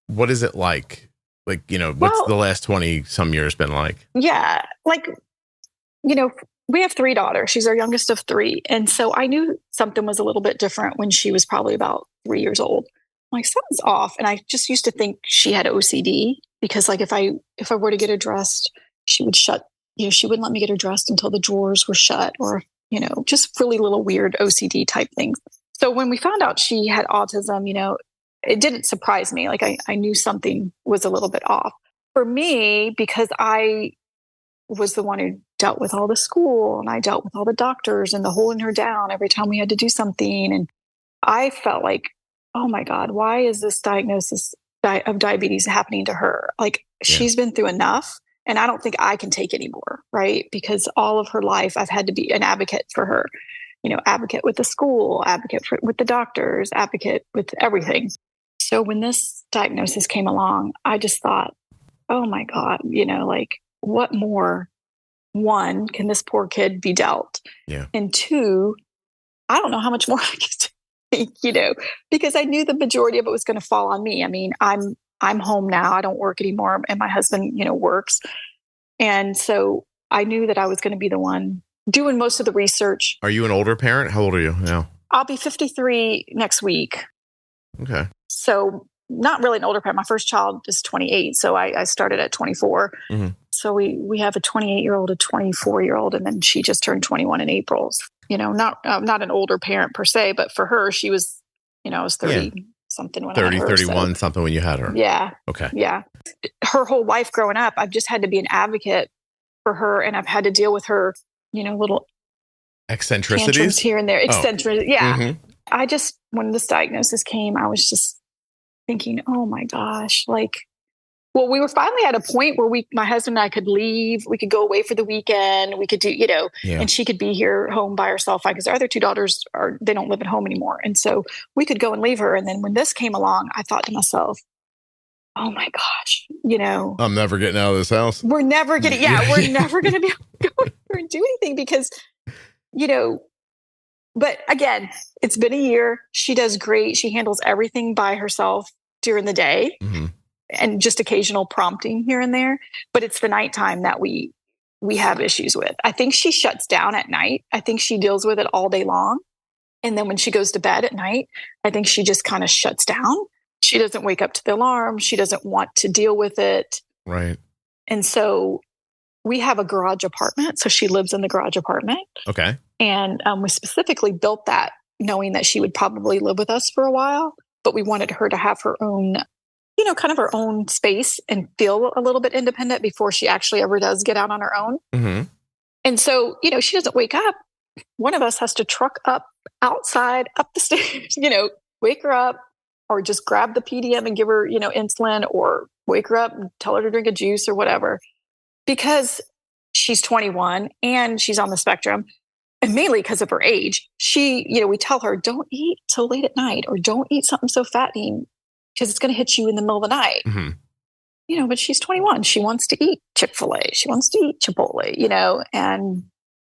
What is it like? What's the last 20 some years been like? Yeah. We have 3 daughters. She's our youngest of 3. And so I knew something was a little bit different when she was probably about 3 years old. I'm like, something's off. And I just used to think she had OCD because if I were to get her dressed, she would shut, she wouldn't let me get her dressed until the drawers were shut or, just really little weird OCD type things. So when we found out she had autism, it didn't surprise me. I knew something was a little bit off. For me, because I was the one who dealt with all the school, and I dealt with all the doctors and the holding her down every time we had to do something. And I felt like, oh my God, why is this diagnosis of diabetes happening to her? Like, she's been through enough, and I don't think I can take anymore, right? Because all of her life, I've had to be an advocate for her, advocate with the school, with the doctors, advocate with everything. So when this diagnosis came along, I just thought, oh my God, like, what more? One, can this poor kid be dealt? Yeah. And two, I don't know how much more I could take, because I knew the majority of it was going to fall on me. I mean, I'm home now. I don't work anymore, and my husband, works. And so I knew that I was going to be the one doing most of the research. Are you an older parent? How old are you now? I'll be 53 next week. Okay. So not really an older parent. My first child is 28. So I started at 24. Mm-hmm. So we have a 28-year-old, a 24-year-old, and then she just turned 21 in April. Not an older parent per se, but for her, she was, I was 30 something when 30, I had her, 31 something when you had her. Yeah. Okay. Yeah. Her whole life growing up, I've just had to be an advocate for her, and I've had to deal with her, little eccentricities here and there. Yeah. Mm-hmm. When this diagnosis came, I was just thinking, oh my gosh, we were finally at a point where my husband and I could leave. We could go away for the weekend. We could do, and she could be here home by herself because our other two daughters they don't live at home anymore. And so we could go and leave her. And then when this came along, I thought to myself, oh my gosh, I'm never getting out of this house. We're never going to be able to go and do anything because, but again, it's been a year. She does great. She handles everything by herself during the day. Mm-hmm. And just occasional prompting here and there. But it's the nighttime that we have issues with. I think she shuts down at night. I think she deals with it all day long. And then when she goes to bed at night, I think she just kind of shuts down. She doesn't wake up to the alarm. She doesn't want to deal with it. Right. And so we have a garage apartment. So she lives in the garage apartment. Okay. And we specifically built that knowing that she would probably live with us for a while. But we wanted her to have her own kind of her own space and feel a little bit independent before she actually ever does get out on her own. Mm-hmm. And so, she doesn't wake up. One of us has to truck up outside, up the stairs, wake her up or just grab the PDM and give her, insulin or wake her up and tell her to drink a juice or whatever, because she's 21 and she's on the spectrum. And mainly because of her age, we tell her, don't eat till late at night or don't eat something so fattening, because it's going to hit you in the middle of the night, but she's 21. She wants to eat Chick-fil-A. She wants to eat Chipotle, and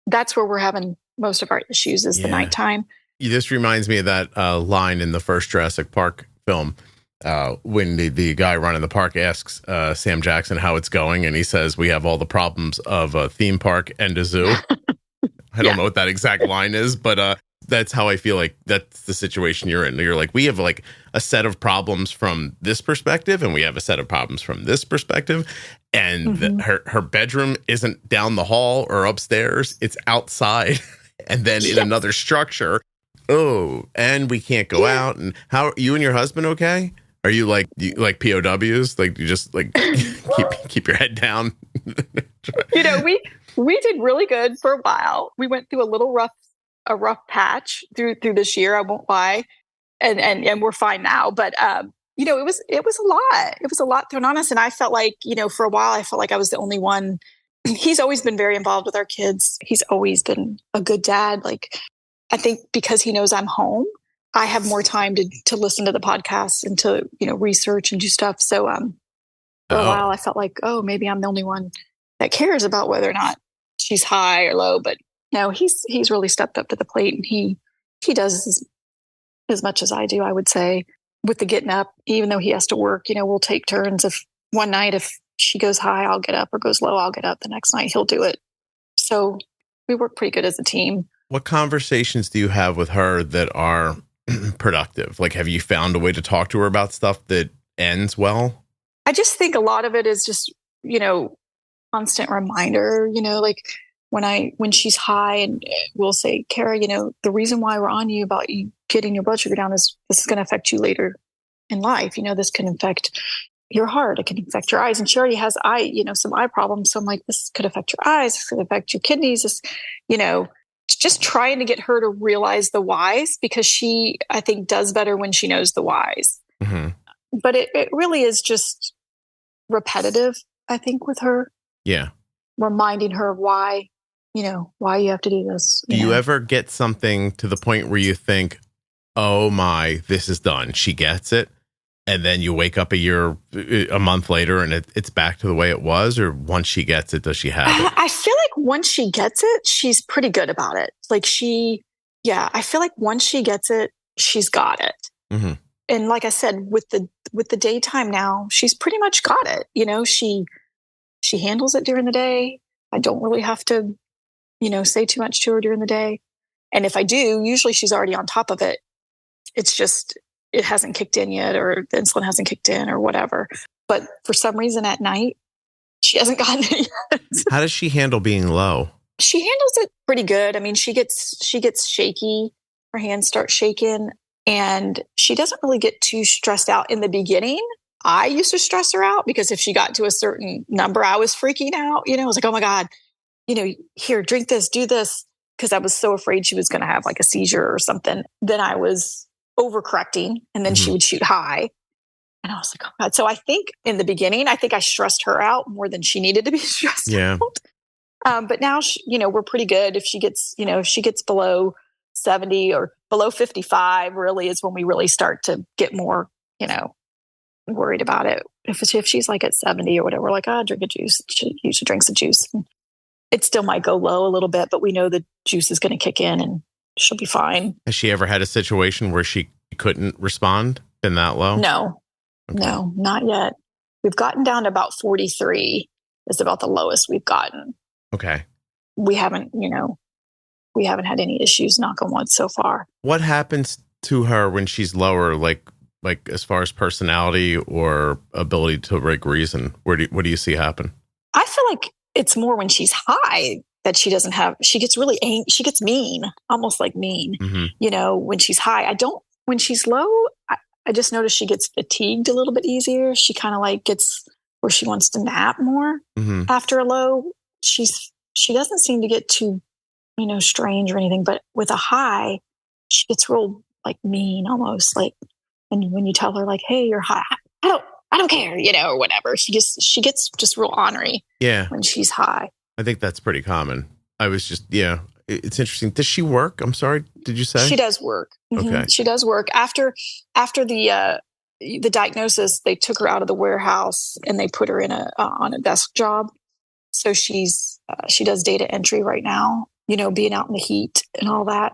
that's where we're having most of our issues is the nighttime. This reminds me of that line in the first Jurassic Park film when the guy running the park asks Sam Jackson how it's going. And he says, we have all the problems of a theme park and a zoo. I don't know what that exact line is, but that's how I feel like that's the situation you're in. You're like, we have like a set of problems from this perspective, and we have a set of problems from this perspective. And her bedroom isn't down the hall or upstairs. It's outside and then in another structure. Oh, and we can't go out. And how are you and your husband okay? Are you like POWs? Like you just like keep your head down? We did really good for a while. We went through a rough patch through this year. I won't lie. And we're fine now. But, it was a lot. It was a lot thrown on us. And I felt like, for a while, I felt like I was the only one. He's always been very involved with our kids. He's always been a good dad. Like, I think because he knows I'm home, I have more time to listen to the podcasts and to, research and do stuff. So, for a while I felt like, oh, maybe I'm the only one that cares about whether or not she's high or low. But no, he's really stepped up to the plate, and he does as much as I do, I would say, with the getting up, even though he has to work. We'll take turns. If one night, if she goes high, I'll get up, or goes low, I'll get up. The next night he'll do it. So we work pretty good as a team. What conversations do you have with her that are productive? Like, have you found a way to talk to her about stuff that ends well? I just think a lot of it is just, constant reminder, like when she's high, and we'll say, Kara, the reason why we're on you about you getting your blood sugar down is this is going to affect you later in life. This can affect your heart. It can affect your eyes. And she already has some eye problems. So I'm like, this could affect your eyes. This could affect your kidneys. This, just trying to get her to realize the whys, because she, I think, does better when she knows the whys. Mm-hmm. But it really is just repetitive, I think, with her. Yeah. Reminding her of why you have to do this. Do you ever get something to the point where you think, oh my, this is done, she gets it? And then you wake up a month later and it's back to the way it was? Or once she gets it, does she have it? I feel like once she gets it, she's pretty good about it. Like I feel like once she gets it, she's got it. Mm-hmm. And like I said, with the daytime now, she's pretty much got it. She handles it during the day. I don't really have to, say too much to her during the day. And if I do, usually she's already on top of it. It's just, it hasn't kicked in yet, or the insulin hasn't kicked in or whatever. But for some reason at night, she hasn't gotten it yet. How does she handle being low? She handles it pretty good. I mean, she gets shaky. Her hands start shaking, and she doesn't really get too stressed out in the beginning. I used to stress her out because if she got to a certain number, I was freaking out. I was like, oh my God, here, drink this, do this. Because I was so afraid she was going to have like a seizure or something. Then I was overcorrecting, and then she would shoot high. And I was like, oh God. So I think in the beginning, I stressed her out more than she needed to be stressed out. But now, we're pretty good. If she gets, below 70 or below 55, really is when we really start to get more, worried about it. If she's like at 70 or whatever, we're like, drink a juice. You should drink some juice. And it still might go low a little bit, but we know the juice is going to kick in and she'll be fine. Has she ever had a situation where she couldn't respond? Been that low? No, okay. No, not yet. We've gotten down to about 43 is about the lowest we've gotten. Okay. We haven't had any issues, knock on wood, so far. What happens to her when she's lower, like as far as personality or ability to reason? What do you see happen? I feel like it's more when she's high that she doesn't have, she gets really angry, she gets mean, almost like mean, when she's high. When she's low, I just notice she gets fatigued a little bit easier. She kind of like gets where she wants to nap more after a low. She doesn't seem to get too, strange or anything, but with a high, she gets real like mean almost like, and when you tell her like, hey, you're high, I don't care, or whatever. She gets just real ornery. Yeah. When she's high. I think that's pretty common. I was just, it's interesting. Does she work? I'm sorry. Did you say? She does work. Okay. She does work. After the diagnosis, they took her out of the warehouse and they put her in on a desk job. So she does data entry right now, being out in the heat and all that.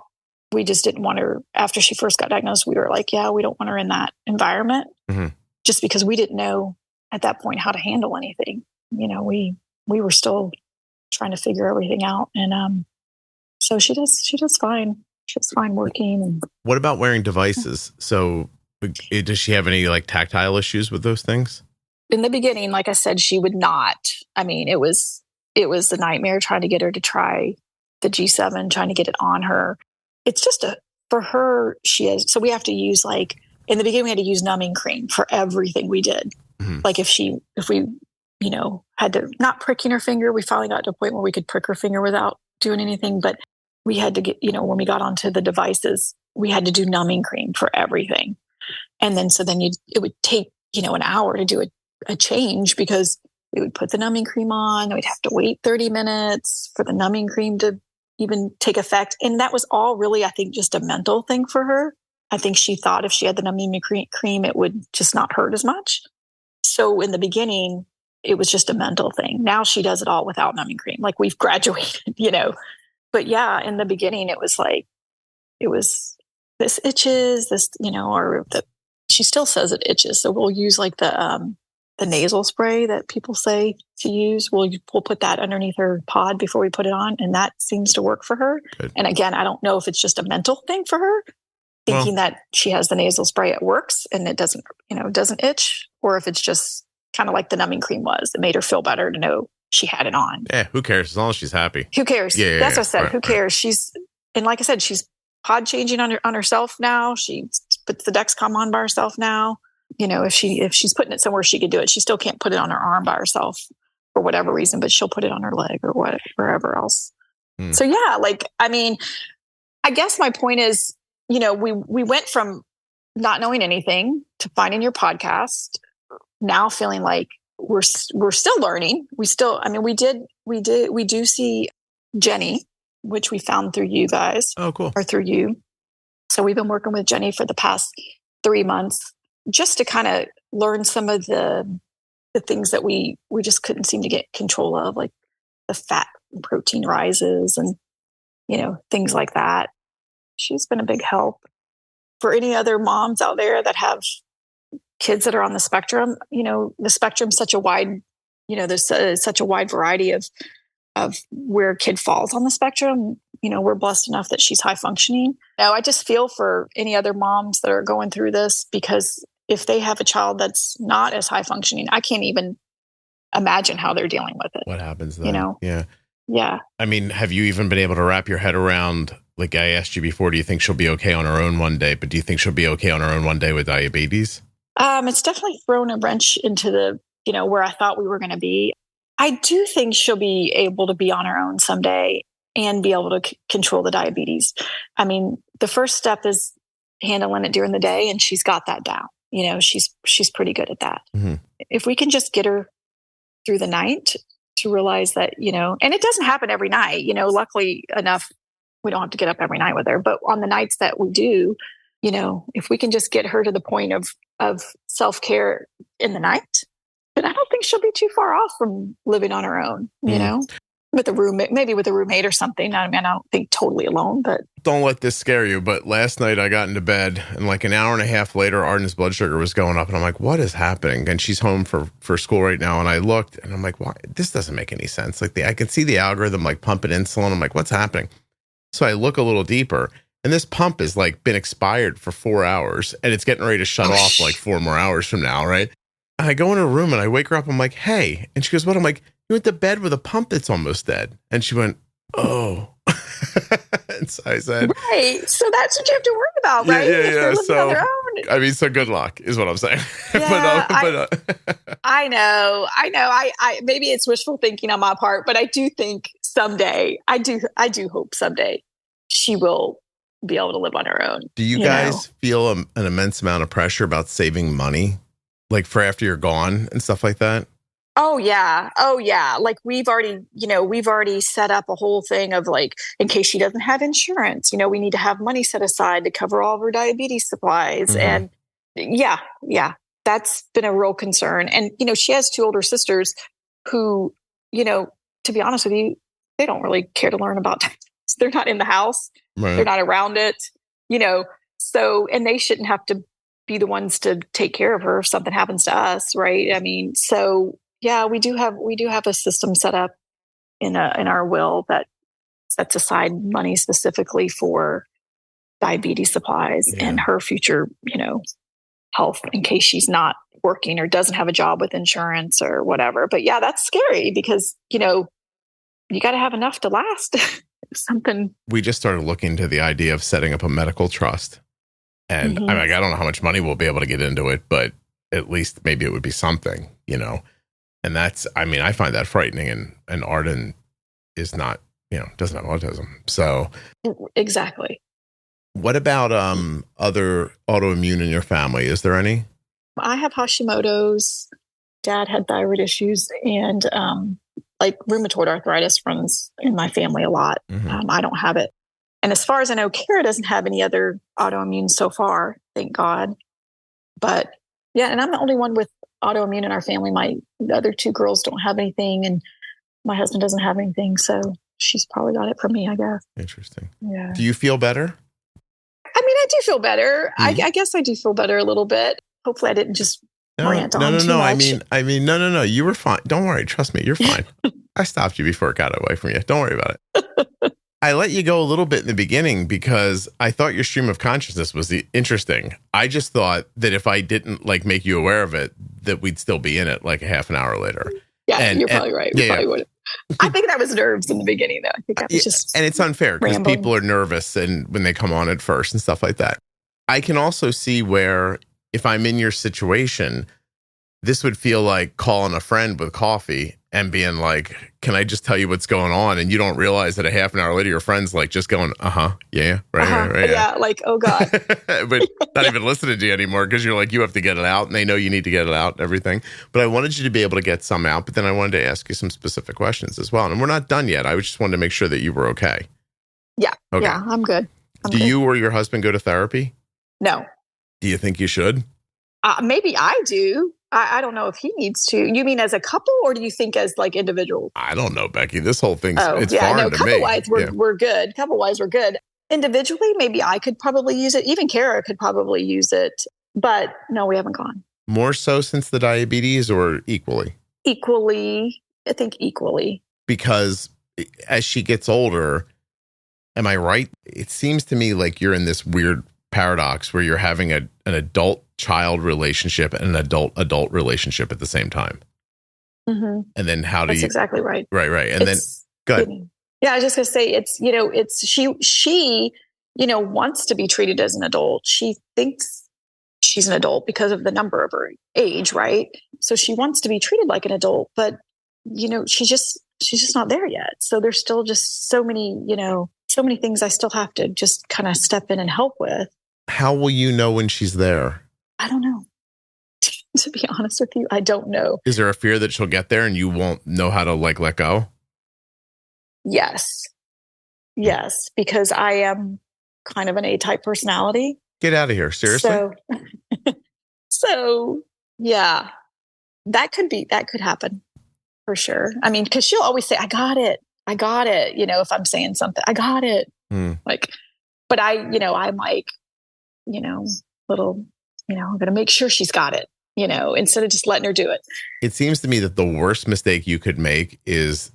We just didn't want her, after she first got diagnosed, we were like, yeah, we don't want her in that environment. Mm-hmm. Just because we didn't know at that point how to handle anything. We were still trying to figure everything out. And so she does fine. She's fine working. And what about wearing devices? So does she have any like tactile issues with those things? In the beginning, like I said, she would not. I mean, it was a nightmare trying to get her to try the G7, trying to get it on her. It's just for her, so we have to use in the beginning, we had to use numbing cream for everything we did. Mm-hmm. Like if we, had to not pricking her finger, we finally got to a point where we could prick her finger without doing anything. But we had to get, when we got onto the devices, we had to do numbing cream for everything. And then, it would take, an hour to do a change because we would put the numbing cream on. We'd have to wait 30 minutes for the numbing cream to even take effect. And that was all really, I think, just a mental thing for her. I think she thought if she had the numbing cream, it would just not hurt as much. So in the beginning, it was just a mental thing. Now she does it all without numbing cream. Like we've graduated, But yeah, in the beginning, it was this itches, she still says it itches. So we'll use the nasal spray that people say to use. We'll put that underneath her pod before we put it on. And that seems to work for her. Good. And again, I don't know if it's just a mental thing for her, thinking that she has the nasal spray, it works and it doesn't itch, or if it's just kind of like the numbing cream was. It made her feel better to know she had it on. Yeah, who cares? As long as she's happy. Who cares? Yeah, that's what I said. Right, who cares? And like I said, she's pod changing on herself now. She puts the Dexcom on by herself now. if she's putting it somewhere she could do it, she still can't put it on her arm by herself for whatever reason, but she'll put it on her leg or wherever else. So yeah, I guess my point is, we went from not knowing anything to finding your podcast, now feeling like we're still learning. We do see Jenny, which we found through you guys. Oh, cool. Or through you. So we've been working with Jenny for the past 3 months just to kind of learn some of the things that we just couldn't seem to get control of, like the fat and protein rises and, things like that. She's been a big help. For any other moms out there that have kids that are on the spectrum, the spectrum's such a wide, there's such a wide variety of where a kid falls on the spectrum. We're blessed enough that she's high functioning. Now, I just feel for any other moms that are going through this, because if they have a child that's not as high functioning, I can't even imagine how they're dealing with it. What happens then? Yeah. I mean, have you even been able to wrap your head around, like I asked you before, do you think she'll be okay on her own one day? But do you think she'll be okay on her own one day with diabetes? It's definitely thrown a wrench into the, where I thought we were going to be. I do think she'll be able to be on her own someday and be able to control the diabetes. I mean, the first step is handling it during the day, and she's got that down. She's pretty good at that. Mm-hmm. If we can just get her through the night to realize that, and it doesn't happen every night, luckily enough, we don't have to get up every night with her, but on the nights that we do, if we can just get her to the point of self-care in the night, then I don't think she'll be too far off from living on her own, with a roommate, maybe with a roommate or something. I mean, I don't think totally alone, but. Don't let this scare you, but last night I got into bed and like an hour and a half later, Arden's blood sugar was going up and I'm like, what is happening? And she's home for school right now. And I looked and I'm like, why? This doesn't make any sense. Like I can see the algorithm like pumping insulin. I'm like, what's happening? So I look a little deeper and this pump has like been expired for 4 hours and it's getting ready to shut off like 4 more hours from now. Right. And I go in her room and I wake her up. I'm like, hey. And she goes, what? I'm like, you went to bed with a pump that's almost dead. And she went, oh. And so I said, right. So that's what you have to worry about, right? Yeah. So, I mean, so good luck is what I'm saying. Yeah, I know. I maybe it's wishful thinking on my part, but I do think someday, I do hope someday she will be able to live on her own. Do you guys feel an immense amount of pressure about saving money, like for after you're gone and stuff like that? Oh yeah. Like we've already set up a whole thing of like, in case she doesn't have insurance, we need to have money set aside to cover all of her diabetes supplies. Mm-hmm. And yeah, that's been a real concern. And, she has 2 older sisters who, to be honest with you, they don't really care to learn about diabetes. They're not in the house. Right. They're not around it, so, and they shouldn't have to be the ones to take care of her if something happens to us. Right. I mean, so yeah, we do have a system set up in our will that sets aside money specifically for diabetes supplies and her future, health in case she's not working or doesn't have a job with insurance or whatever. But yeah, that's scary because, you got to have enough to last. Something. We just started looking into the idea of setting up a medical trust. And mm-hmm. I don't know how much money we'll be able to get into it, but at least maybe it would be something, And that's, I find that frightening. And Arden is not, doesn't have autism. So. Exactly. What about other autoimmune in your family? Is there any? I have Hashimoto's. Dad had thyroid issues and like rheumatoid arthritis runs in my family a lot. Mm-hmm. I don't have it. And as far as I know, Kara doesn't have any other autoimmune so far, thank God. But yeah, and I'm the only one with autoimmune in our family. The other 2 girls don't have anything and my husband doesn't have anything. So she's probably got it from me, I guess. Interesting. Yeah. Do you feel better? I mean, I do feel better. Mm-hmm. I guess I do feel better a little bit. Hopefully I didn't just rant on too much. I mean, no. You were fine. Don't worry. Trust me. You're fine. I stopped you before it got away from you. Don't worry about it. I let you go a little bit in the beginning because I thought your stream of consciousness was interesting. I just thought that if I didn't like make you aware of it, that we'd still be in it like a half an hour later. Yeah, you're probably right. We probably would. I think that was nerves in the beginning, though. I think that was just and it's unfair because people are nervous and when they come on at first and stuff like that. I can also see where if I'm in your situation, this would feel like calling a friend with coffee and being like, can I just tell you what's going on? And you don't realize that a half an hour later, your friend's like just going, yeah, right. Yeah, like, oh God. But not even listening to you anymore because you're like, you have to get it out. And they know you need to get it out and everything. But I wanted you to be able to get some out. But then I wanted to ask you some specific questions as well. And we're not done yet. I just wanted to make sure that you were okay. Yeah. Okay. Yeah, I'm good. Do you or your husband go to therapy? No. Do you think you should? Maybe I do. I don't know if he needs to. You mean as a couple, or do you think as like individuals? I don't know, Becky. This whole thing's foreign to me. Couple-wise, we're good. Couple-wise, we're good. Individually, maybe I could probably use it. Even Kara could probably use it. But no, we haven't gone. More so since the diabetes or equally? Equally. I think equally. Because as she gets older, am I right? It seems to me like you're in this weird paradox where you're having an adult-child relationship and an adult-adult relationship at the same time. Mm-hmm. And then That's exactly right. Right. And then, good. Yeah, I was just going to say, she wants to be treated as an adult. She thinks she's an adult because of the number of her age, right? So she wants to be treated like an adult, but, she's just not there yet. So there's still just so many things I still have to just kind of step in and help with. How will you know when she's there? I don't know. To be honest with you, I don't know. Is there a fear that she'll get there and you won't know how to let go? Yes, because I am kind of an A-type personality. Get out of here. Seriously? So yeah, that could happen for sure. I mean, because she'll always say, I got it. If I'm saying something, I got it. But I'm like, I'm going to make sure she's got it, instead of just letting her do it. It seems to me that the worst mistake you could make is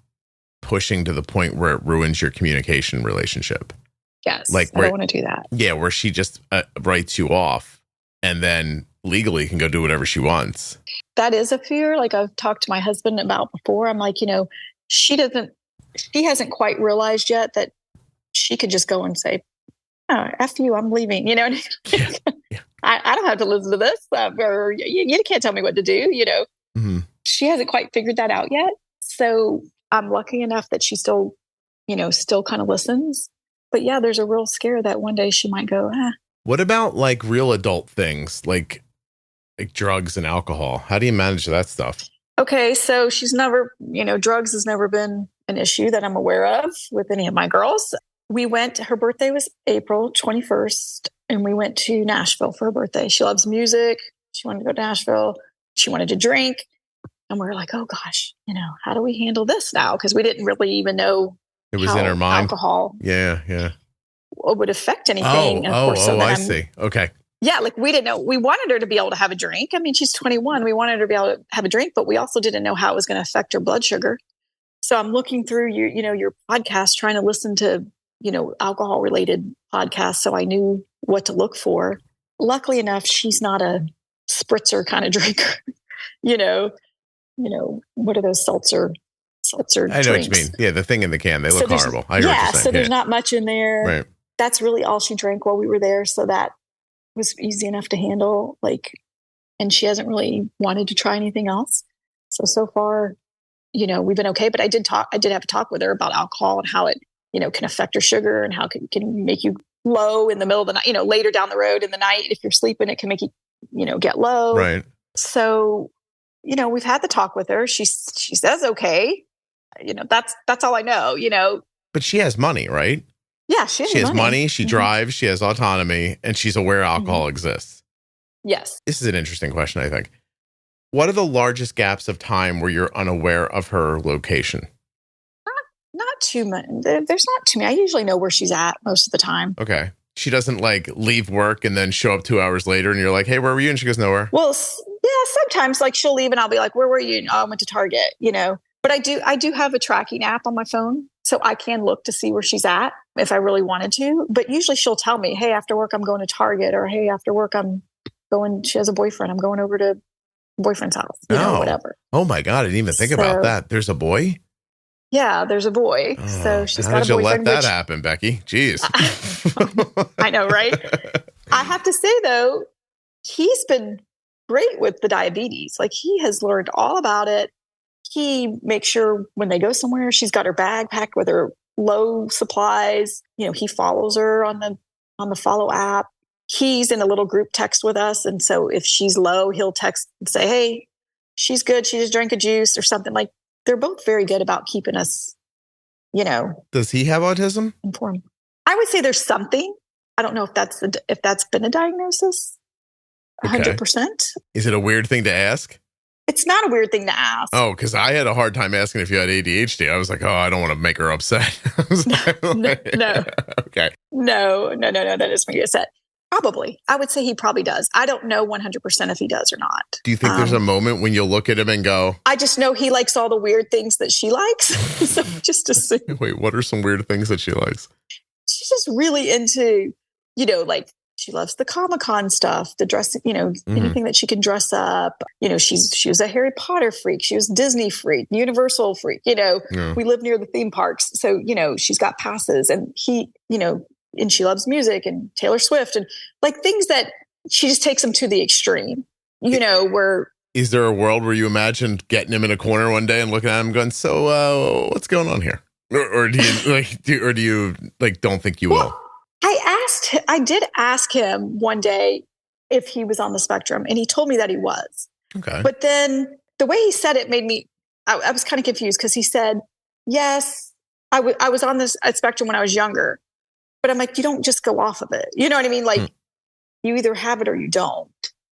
pushing to the point where it ruins your communication relationship. Yes. I don't want to do that. Yeah. Where she just writes you off and then legally can go do whatever she wants. That is a fear. Like I've talked to my husband about before. I'm like, she hasn't quite realized yet that she could just go and say, oh, F you, I'm leaving, Yeah. I don't have to listen to this, or you can't tell me what to do, Mm-hmm. She hasn't quite figured that out yet. So I'm lucky enough that she still kind of listens. But yeah, there's a real scare that one day she might go, What about like real adult things like drugs and alcohol? How do you manage that stuff? Okay, so she's never, drugs has never been an issue that I'm aware of with any of my girls. Her birthday was April 21st, and we went to Nashville for her birthday. She loves music. She wanted to go to Nashville. She wanted to drink. And we were like, oh gosh, how do we handle this now? Because we didn't really even know it was in her mind. Alcohol would affect anything. I see. Okay. Yeah, like we didn't know. We wanted her to be able to have a drink. I mean, she's 21. We wanted her to be able to have a drink, but we also didn't know how it was going to affect her blood sugar. So I'm looking through your podcast, trying to listen to, alcohol related podcasts. So I knew what to look for. Luckily enough, she's not a spritzer kind of drinker. What are those seltzer I know drinks? what you mean. Yeah, the thing in the can. They look horrible. I hear what you're saying. So there's not much in there. Right. That's really all she drank while we were there. So that was easy enough to handle. And she hasn't really wanted to try anything else. So far, we've been okay. But I did have a talk with her about alcohol and how it, can affect her sugar and how it can make you low in the middle of the night, later down the road in the night. If you're sleeping, it can make you, get low. Right. So, we've had the talk with her. She says, okay, that's all I know, But she has money, right? Yeah, she has money. She drives. She has autonomy, and she's aware alcohol exists. Yes. This is an interesting question, I think. What are the largest gaps of time where you're unaware of her location? Not too much. There's not too many. I usually know where she's at most of the time. Okay. She doesn't leave work and then show up 2 hours later and you're like, hey, where were you? And she goes, nowhere. Well, yeah, sometimes she'll leave and I'll be like, where were you? Oh, I went to Target, But I do have a tracking app on my phone, so I can look to see where she's at if I really wanted to. But usually she'll tell me, hey, after work, I'm going to Target, or hey, after work, she has a boyfriend. I'm going over to boyfriend's house, whatever. Oh my God. I didn't even think about that. There's a boy? Yeah, there's a boy. So she's got a boyfriend. How did you let that happen, Becky? Jeez. I know, right? I have to say though, he's been great with the diabetes. Like he has learned all about it. He makes sure when they go somewhere, she's got her bag packed with her low supplies. He follows her on the follow app. He's in a little group text with us. And so if she's low, he'll text and say, hey, she's good. She just drank a juice or something. Like they're both very good about keeping us, Does he have autism? informed. I would say there's something. I don't know if that's been a diagnosis. 100%. Is it a weird thing to ask? It's not a weird thing to ask. Oh, because I had a hard time asking if you had ADHD. I was like, oh, I don't want to make her upset. I was No. Okay. No. That is when you get upset. Probably. I would say he probably does. I don't know 100% if he does or not. Do you think there's a moment when you'll look at him and go, I just know he likes all the weird things that she likes. So just assume. wait, what are some weird things that she likes? She's just really into, like she loves the Comic-Con stuff, the dress, anything that she can dress up. She was a Harry Potter freak. She was a Disney freak, Universal freak. We live near the theme parks. So, she's got passes and and she loves music and Taylor Swift and like things that she just takes them to the extreme, where. Is there a world where you imagined getting him in a corner one day and looking at him going, so what's going on here? Or do you don't think you will? I did ask him one day if he was on the spectrum and he told me that he was. Okay. But then the way he said it made me, I was kind of confused because he said, yes, I was on this spectrum when I was younger, but I'm like, you don't just go off of it. You know what I mean? Like you either have it or you don't.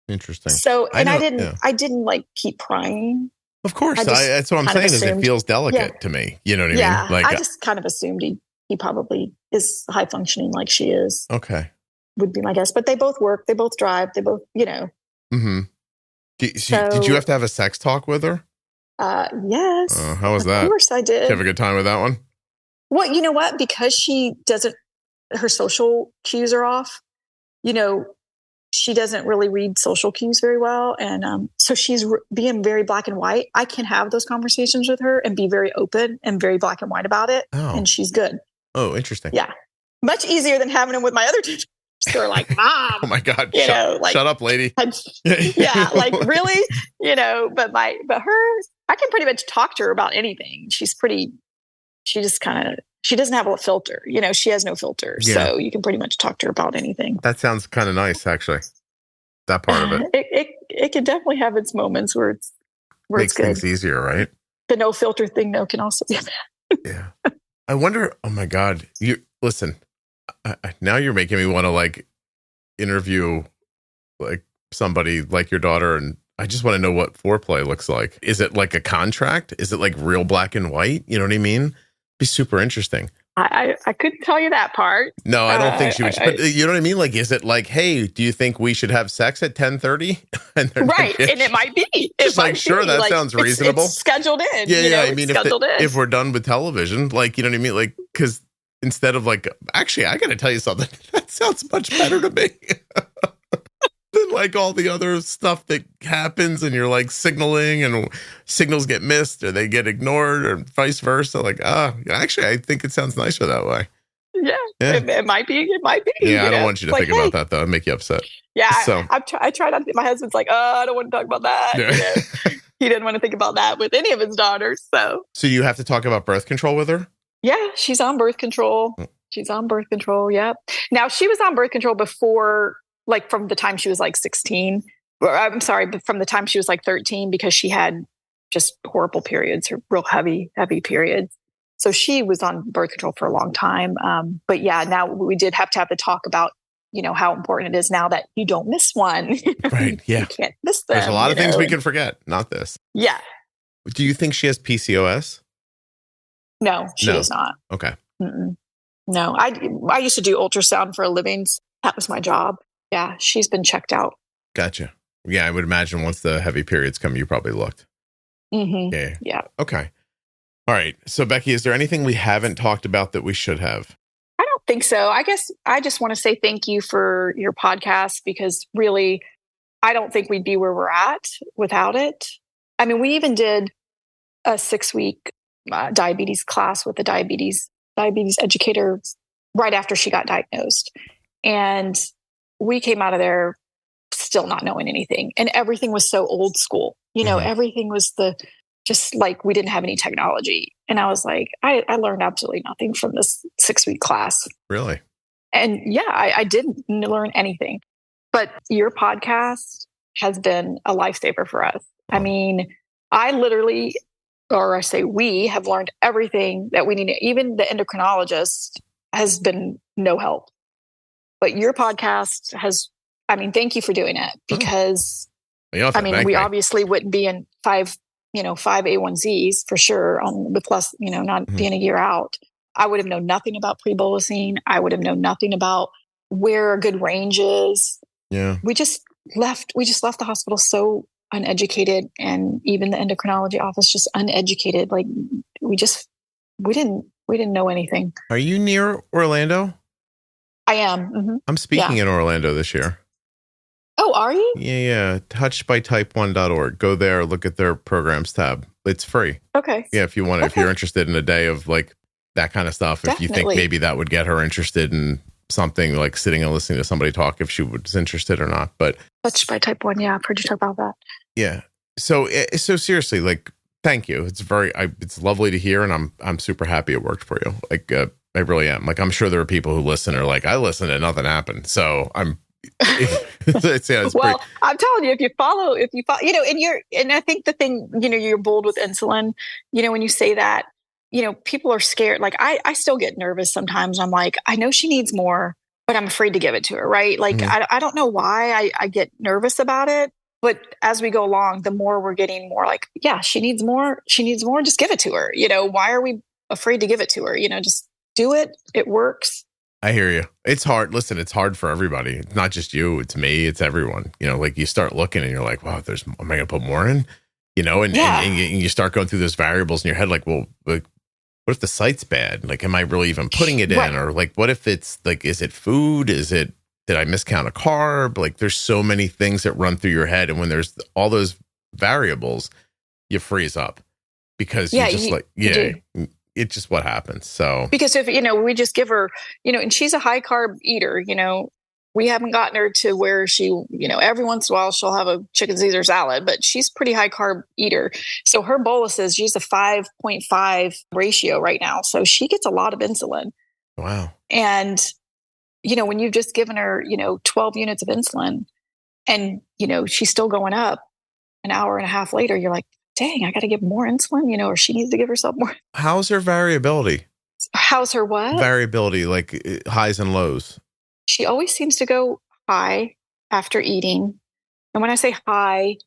Interesting. So, and I didn't like keep prying. Of course. That's what I'm saying is it feels delicate to me. You know what I mean? Like, I just kind of assumed he probably is high functioning like she is. Okay. Would be my guess. But they both work. They both drive. They both, Mm-hmm. Did you have to have a sex talk with her? Yes. How was that? Of course I did. Did you have a good time with that one? Well, you know what? Because her social cues are off, she doesn't really read social cues very well. And so she's being very black and white. I can have those conversations with her and be very open and very black and white about it. Oh. And she's good. Oh, interesting. Yeah. Much easier than having them with my other teachers. They're like, Mom. Oh my God. Shut up, lady. Yeah. Like really, but her, I can pretty much talk to her about anything. She doesn't have a filter. She has no filter. Yeah. So you can pretty much talk to her about anything. That sounds kind of nice, actually. That part of it. It can definitely have its moments where it's makes things easier, right? The no filter thing, can also be bad. Yeah. I wonder, oh my God, listen, now you're making me want to interview somebody like your daughter. And I just want to know what foreplay looks like. Is it like a contract? Is it real black and white? You know what I mean? Be super interesting. I couldn't tell you that part. No, I don't think she would. But you know what I mean? Is it hey, do you think we should have sex at 10:30? Right, and it might be. Sure, that sounds reasonable. It's scheduled in. Yeah. I mean, if we're done with television, you know what I mean? Because instead of actually, I got to tell you something. That sounds much better to me than all the other stuff that happens, and you're signaling, and signals get missed, or they get ignored, or vice versa. Actually, I think it sounds nicer that way. Yeah. It might be. It might be. Yeah, I don't want you to think about that though. It'd make you upset. Yeah, so I try not to. My husband's like, oh, I don't want to talk about that. Yeah. He didn't want to think about that with any of his daughters. So you have to talk about birth control with her? Yeah, she's on birth control. She's on birth control. Yep. Now she was on birth control before. From the time she was 16, or I'm sorry, but from the time she was 13, because she had just horrible periods, or real heavy periods. So she was on birth control for a long time. But yeah, now we did have to have the talk about, how important it is now that you don't miss one. Right. Yeah. You can't miss them. There's a lot of things we can forget, not this. Yeah. Do you think she has PCOS? No, she does not. Okay. Mm-mm. No, I used to do ultrasound for a living. So that was my job. Yeah, she's been checked out. Gotcha. Yeah, I would imagine once the heavy periods come, you probably looked. Mm-hmm. Yeah. Okay. All right. So, Becky, is there anything we haven't talked about that we should have? I don't think so. I guess I just want to say thank you for your podcast, because really, I don't think we'd be where we're at without it. I mean, we even did a 6-week diabetes class with the diabetes educator right after she got diagnosed. And we came out of there still not knowing anything. And everything was so old school. Everything was just like we didn't have any technology. And I was like, I learned absolutely nothing from this 6-week class. Really? And yeah, I didn't learn anything. But your podcast has been a lifesaver for us. I mean, we have learned everything that we need. Even the endocrinologist has been no help. But your podcast thank you for doing it, because we obviously wouldn't be in 5 A1Cs for sure with less, not being a year out. I would have known nothing about pre-bolusing. I would have known nothing about where a good range is. Yeah. We just left the hospital so uneducated, and even the endocrinology office just uneducated. Like we didn't know anything. Are you near Orlando? I am. Mm-hmm. I'm speaking in Orlando this year. Oh, are you? Yeah. touchedbytype1.org. Go there, look at their programs tab. It's free. Okay. Yeah, if you want, if you're interested in a day of like that kind of stuff, Definitely. If you think maybe that would get her interested in something like sitting and listening to somebody talk, if she was interested or not. But Touched by Type 1, yeah, I've heard you talk about that. Yeah. So seriously, like, thank you. It's it's lovely to hear, and I'm super happy it worked for you. Like, I really am. Like, I'm sure there are people who listen are like, I listened and nothing happened. So I'm. It's well, I'm telling you, if you follow, and I think the thing, you're bold with insulin. When you say that, people are scared. Like I still get nervous sometimes. I'm like, I know she needs more, but I'm afraid to give it to her. Right? Like I don't know why I get nervous about it. But as we go along, the more we're getting more like, yeah, she needs more. She needs more. Just give it to her. Why are we afraid to give it to her? Just do it. It works. I hear you. It's hard. Listen, it's hard for everybody. It's not just you. It's me. It's everyone. Like you start looking and you're like, wow, am I going to put more in? And you start going through those variables in your head. Like, well, like, what if the site's bad? Like, am I really even putting it in? Right. Or like, what if it's like, is it food? Did I miscount a carb? Like, there's so many things that run through your head. And when there's all those variables, you freeze up because it's just what happens. So, because if, we just give her, and she's a high carb eater, we haven't gotten her to where she, every once in a while she'll have a chicken Caesar salad, but she's pretty high carb eater. So her boluses, she's a 5.5 ratio right now. So she gets a lot of insulin. Wow. And, when you've just given her, 12 units of insulin and, she's still going up an hour and a half later, you're like, dang, I got to give more insulin, or she needs to give herself more. How's her variability? How's her what? Variability, like highs and lows. She always seems to go high after eating. And when I say high, it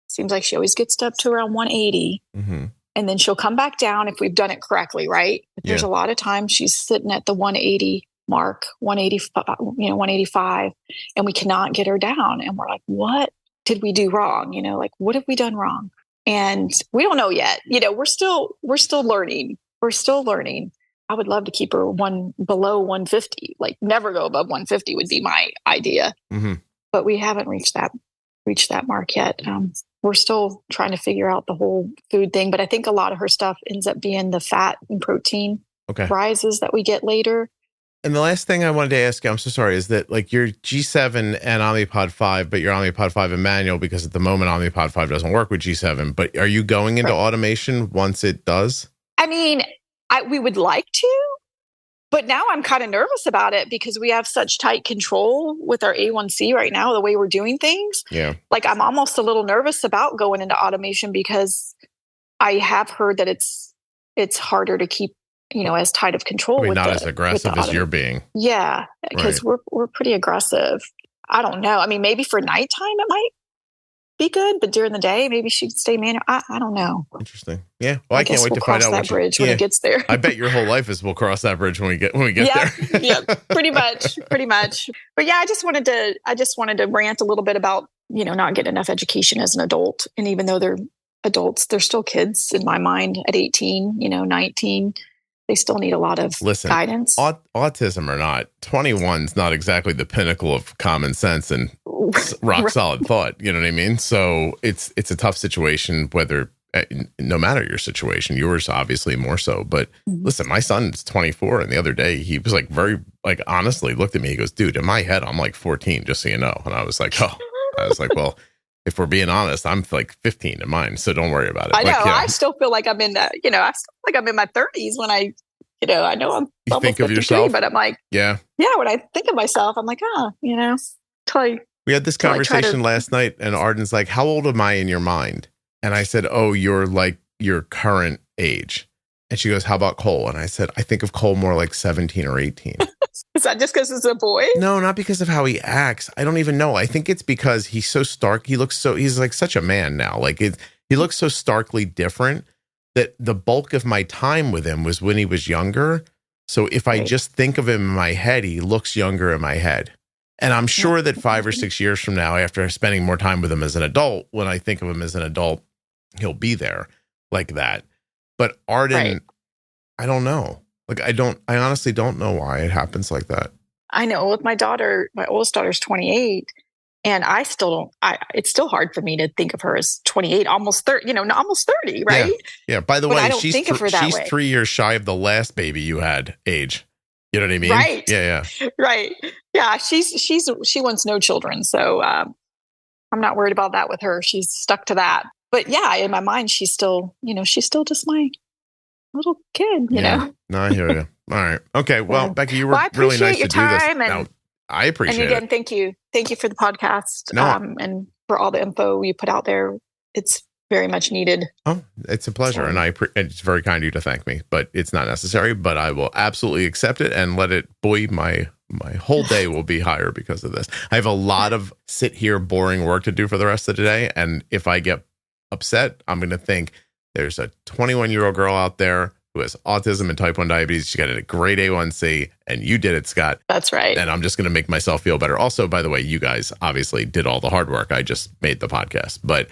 seems like she always gets up to around 180. Mm-hmm. And then she'll come back down if we've done it correctly, right? But there's a lot of times she's sitting at the 180 mark, 185, and we cannot get her down. And we're like, what did we do wrong? Like, what have we done wrong? And we don't know yet. We're still learning. We're still learning. I would love to keep her below 150, like never go above 150 would be my idea. Mm-hmm. But we haven't reached that mark yet. We're still trying to figure out the whole food thing. But I think a lot of her stuff ends up being the fat and protein rises that we get later. And the last thing I wanted to ask you, I'm so sorry, is that like your G7 and Omnipod 5, but your Omnipod 5 and manual, because at the moment Omnipod 5 doesn't work with G7, but are you going into automation once it does? I mean, we would like to, but now I'm kind of nervous about it because we have such tight control with our A1C right now, the way we're doing things. Yeah. Like I'm almost a little nervous about going into automation because I have heard that it's harder to keep as tight of control. Not as aggressive as you're being. Yeah, because we're pretty aggressive. I don't know. I mean, maybe for nighttime it might be good, but during the day, maybe she'd stay manual. I don't know. Interesting. Yeah. Well, I can't wait to find out that bridge when it gets there. I bet your whole life is we'll cross that bridge when we get there. Yeah, pretty much. But yeah, I just wanted to rant a little bit about, not getting enough education as an adult. And even though they're adults, they're still kids in my mind at 18, 19. They still need a lot of guidance. Autism or not, 21's not exactly the pinnacle of common sense and rock solid thought. You know what I mean? So it's a tough situation, whether no matter your situation, yours obviously more so. But listen, my son's 24, and the other day he was like very honestly looked at me. He goes, "Dude, in my head, I'm like 14, just so you know." And I was like, "Oh, I was like, well, if we're being honest, I'm like 15 in mine, so don't worry about it. I know. Like, I still feel like I'm in that, I still feel like I'm in my 30s when I know I'm you almost think of 53, yourself, but I'm like, yeah. When I think of myself, I'm like, We had this conversation last night, and Arden's like, how old am I in your mind? And I said, oh, you're like your current age. And she goes, how about Cole? And I said, I think of Cole more like 17 or 18. Is that just because it's a boy? No, not because of how he acts. I don't even know. I think it's because he's so stark. He's like such a man now. Like he looks so starkly different that the bulk of my time with him was when he was younger. So if I just think of him in my head, he looks younger in my head. And I'm sure that 5 or 6 years from now, after spending more time with him as an adult, when I think of him as an adult, he'll be there like that. But Arden, I don't know. Like, I honestly don't know why it happens like that. I know with my daughter, my oldest daughter's 28, and I still don't, it's still hard for me to think of her as 28, almost 30, almost 30, right? Yeah. By the but way, I don't think of her that way. 3 years shy of the last baby you had age. You know what I mean? Right. Yeah. Right. Yeah. She wants no children. So I'm not worried about that with her. She's stuck to that. But yeah, in my mind, she's still just my little kid, you know? No, I hear you. All right. Okay. Well, Becky, you were really nice to do this. I appreciate it. And again, thank you. Thank you for the podcast and for all the info you put out there. It's very much needed. Oh, it's a pleasure. And it's very kind of you to thank me, but it's not necessary, but I will absolutely accept it and let it my whole day will be higher because of this. I have a lot of sit here boring work to do for the rest of the day. And if I get upset, I'm going to think there's a 21-year-old girl out there who has autism and type 1 diabetes. She got a grade A1C and you did it, Scott. That's right. And I'm just going to make myself feel better. Also, by the way, you guys obviously did all the hard work. I just made the podcast, but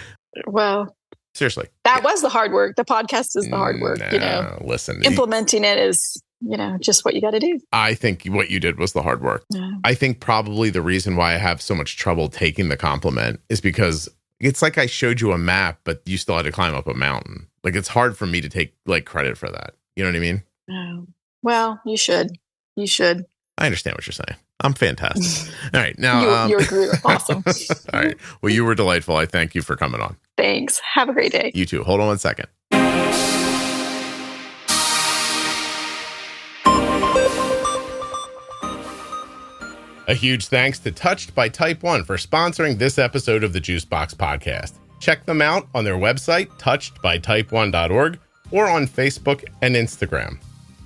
seriously, that was the hard work. The podcast is the hard work, Listen, implementing it is, just what you got to do. I think what you did was the hard work. Yeah. I think probably the reason why I have so much trouble taking the compliment is because it's like I showed you a map, but you still had to climb up a mountain. Like, it's hard for me to take credit for that. You know what I mean? Oh. Well, you should. I understand what you're saying. I'm fantastic. All right. Now, you're awesome. All right. Well, you were delightful. I thank you for coming on. Thanks. Have a great day. You too. Hold on 1 second. A huge thanks to Touched by Type 1 for sponsoring this episode of the Juicebox Podcast. Check them out on their website, touchedbytype1.org, or on Facebook and Instagram.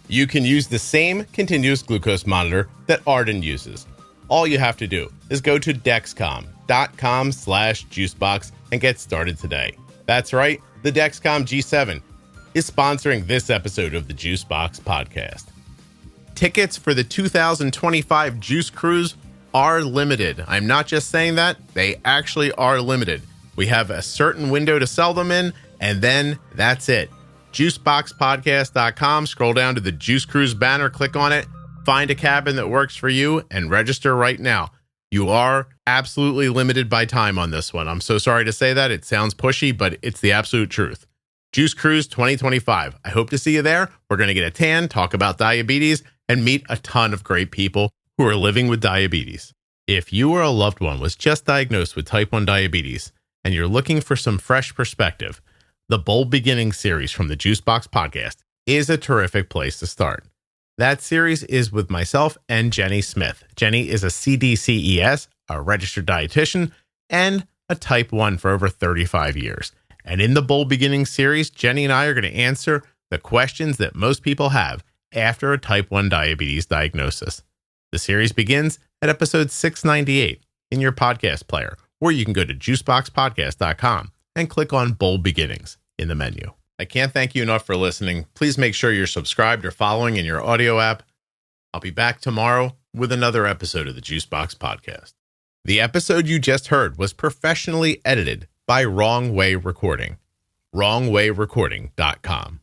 You can use the same continuous glucose monitor that Arden uses. All you have to do is go to Dexcom.com/juicebox and get started today. That's right, the Dexcom G7 is sponsoring this episode of the Juicebox Podcast. Tickets for the 2025 Juice Cruise are limited. I'm not just saying that, they actually are limited. We have a certain window to sell them in, and then that's it. Juiceboxpodcast.com, scroll down to the Juice Cruise banner, click on it, find a cabin that works for you, and register right now. You are absolutely limited by time on this one. I'm so sorry to say that. It sounds pushy, but it's the absolute truth. Juice Cruise 2025. I hope to see you there. We're going to get a tan, talk about diabetes, and meet a ton of great people who are living with diabetes. If you or a loved one was just diagnosed with type 1 diabetes and you're looking for some fresh perspective, the Bold Beginnings series from the Juicebox Podcast is a terrific place to start. That series is with myself and Jenny Smith. Jenny is a CDCES, a registered dietitian, and a type 1 for over 35 years. And in the Bold Beginnings series, Jenny and I are going to answer the questions that most people have after a type 1 diabetes diagnosis. The series begins at episode 698 in your podcast player, or you can go to juiceboxpodcast.com and click on Bold Beginnings in the menu. I can't thank you enough for listening. Please make sure you're subscribed or following in your audio app. I'll be back tomorrow with another episode of the Juicebox Podcast. The episode you just heard was professionally edited by Wrong Way Recording. WrongWayRecording.com.